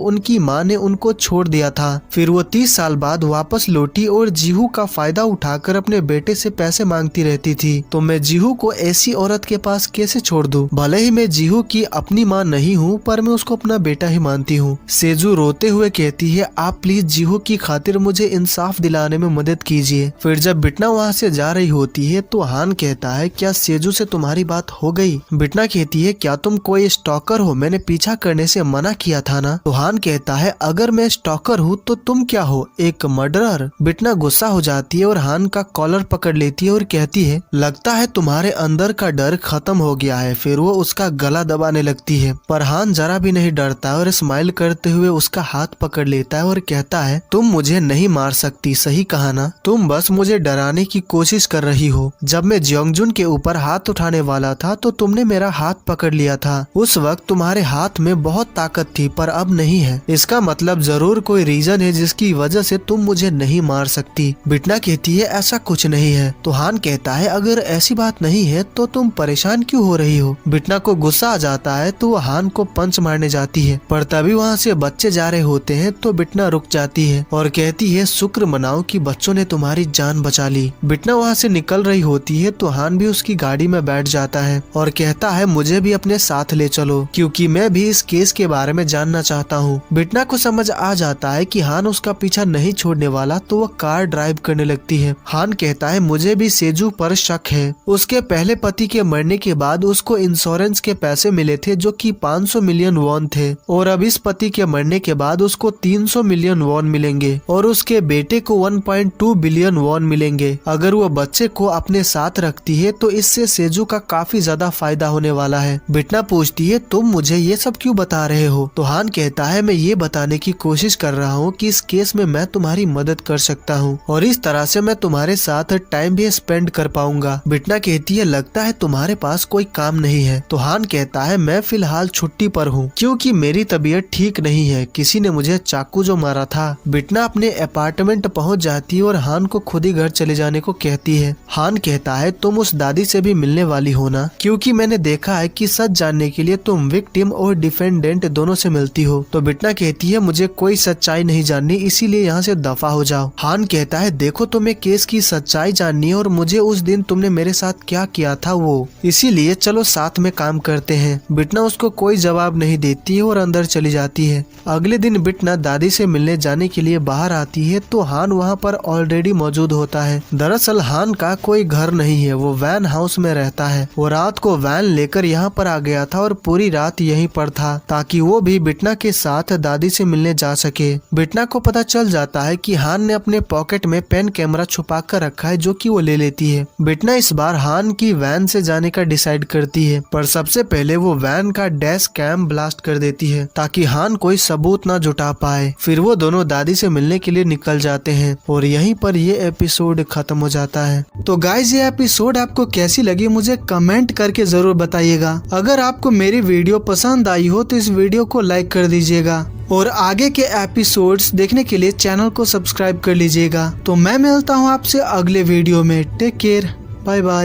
उनकी माँ ने उनको छोड़ दिया था, फिर वो 30 साल बाद वापस लौटी और जीहू का फायदा उठाकर अपने बेटे से पैसे मांगती रहती थी। तो मैं जीहू को ऐसी औरत के पास कैसे छोड़ दूं? भले ही मैं जीहू की अपनी माँ नहीं हूँ पर मैं उसको अपना बेटा ही मानती हूँ। सेजू रोते हुए कहती है आप प्लीज जीहू की खातिर मुझे इंसाफ दिलाने में मदद कीजिए। फिर जब बिटना वहाँ से जा रही होती है तो हान कहता है क्या सेजू से तुम्हारी बात हो गई? बिटना कहती है क्या तुम कोई स्टॉकर हो, मैंने पीछा करने से मना किया था ना। तो हान कहता है अगर मैं स्टॉकर हूँ तो तुम क्या हो, एक मर्डरर? बिटना गुस्सा हो जाती है और हान का कॉलर पकड़ लेती है और कहती है लगता है तुम्हारे अंदर का डर खत्म हो गया है। फिर वो उसका गला दबाने लगती है पर हान जरा भी नहीं डरता और स्माइल करते हुए उसका हाथ पकड़ लेता है और कहता है तुम मुझे नहीं मार सकती, सही कहा ना, तुम बस मुझे डराने की कोशिश कर रही हो। जब मैं जियोंगजुन के ऊपर हाथ उठाने वाला था तो तुमने मेरा हाथ पकड़ लिया था, उस वक्त तुम्हारे हाथ में बहुत ताकत थी पर अब नहीं है। इसका मतलब जरूर कोई रीजन है जिसकी वजह से तुम मुझे नहीं मार सकती। बिटना कहती है ऐसा कुछ नहीं है। तो हान कहता है अगर ऐसी बात नहीं है तो तुम परेशान क्यों हो रही हो? बिटना को गुस्सा आ जाता है तो वो हान को पंच मारने जाती है पर तभी वहाँ से बच्चे जा रहे होते हैं तो बिटना रुक जाती है और कहती है शुक्र मनाओ कि बच्चों ने तुम्हारी जान बचा ली। बिटना वहाँ से निकल रही होती है तो हान भी उसकी गाड़ी में बैठ जाता है और कहता है मुझे भी अपने साथ ले चलो क्योंकि मैं भी इस केस के बारे में जानना चाहता हूँ। बिटना को समझ आ जाता है कि हान उसका पीछा नहीं छोड़ने वाला तो वह कार ड्राइव करने लगती है। हान कहता है मुझे भी सेजू पर शक है, उसके पहले पति के मरने के बाद उसको इंश्योरेंस के पैसे मिले थे जो कि 500 मिलियन वॉन थे और अब इस पति के मरने के बाद उसको 300 मिलियन वॉन मिलेंगे और उसके बेटे को 1.2 बिलियन वॉन मिलेंगे। अगर वो बच्चे को अपने साथ रखती है तो इससे सेजू का काफी ज्यादा फायदा होने वाला है। बिटना पूछती है तुम मुझे ये सब क्यों बता रहे हो? तो हान कहता है मैं ये बताने की कोशिश कर रहा हूँ कि इस केस में मैं तुम्हारी मदद कर सकता हूँ और इस तरह से मैं तुम्हारे साथ टाइम भी स्पेंड कर पाऊंगा। बिटना कहती है लगता है तुम्हारे पास कोई काम नहीं है। तो हान कहता है मैं फिलहाल छुट्टी पर हूँ क्योंकि मेरी तबीयत ठीक नहीं है, किसी ने मुझे चाकू जो मारा था। बिटना अपने अपार्टमेंट पहुँच जाती है और हान को खुद ही घर चले जाने को कहती है। हान कहता है तुम उस दादी से भी मिलने वाली हो ना, क्योंकि मैंने देखा है कि सच जानने के लिए तुम विक्टिम और डिफेंडेंट दोनों से मिलती हो। तो बिटना कहती है मुझे कोई सच्चाई नहीं जाननी, इसीलिए यहाँ से दफा हो जाओ। हान कहता है देखो तुम्हें केस की सच्चाई जाननी है और मुझे उस दिन तुमने मेरे साथ क्या किया था वो, इसीलिए चलो साथ में काम करते हैं। बिटना उसको कोई जवाब नहीं देती है और अंदर चली जाती है। अगले दिन बिटना दादी से मिलने जाने के लिए बाहर आती है तो हान वहाँ पर ऑलरेडी मौजूद होता है। दरअसल हान का कोई घर नहीं है, वो वैन हाउस में रहता है। वो रात को वैन लेकर यहाँ पर आ गया था और पूरी रात यहीं पर था ताकि वो भी बिटना के साथ दादी से मिलने जा सके। बिटना को पता चल जाता है कि हान ने अपने पॉकेट में पेन कैमरा छुपा कर रखा है जो कि वो ले लेती है। बिटना इस बार हान की वैन से जाने का डिसाइड करती है, पर सबसे पहले वो वैन का डैश कैम ब्लास्ट कर देती है ताकि हान कोई सबूत ना जुटा पाए। फिर वो दोनों दादी से मिलने के लिए निकल जाते हैं और यहीं पर ये एपिसोड खत्म हो जाता है। तो गाइज ये एपिसोड आपको कैसी लगी मुझे कमेंट करके जरूर बताइएगा। अगर आपको मेरी वीडियो पसंद आई हो तो इस वीडियो को लाइक कर दीजिएगा और आगे के एपिसोड्स देखने के लिए चैनल को सब्सक्राइब कर लीजिएगा। तो मैं मिलता हूँ आपसे अगले वीडियो में। Take care, bye bye.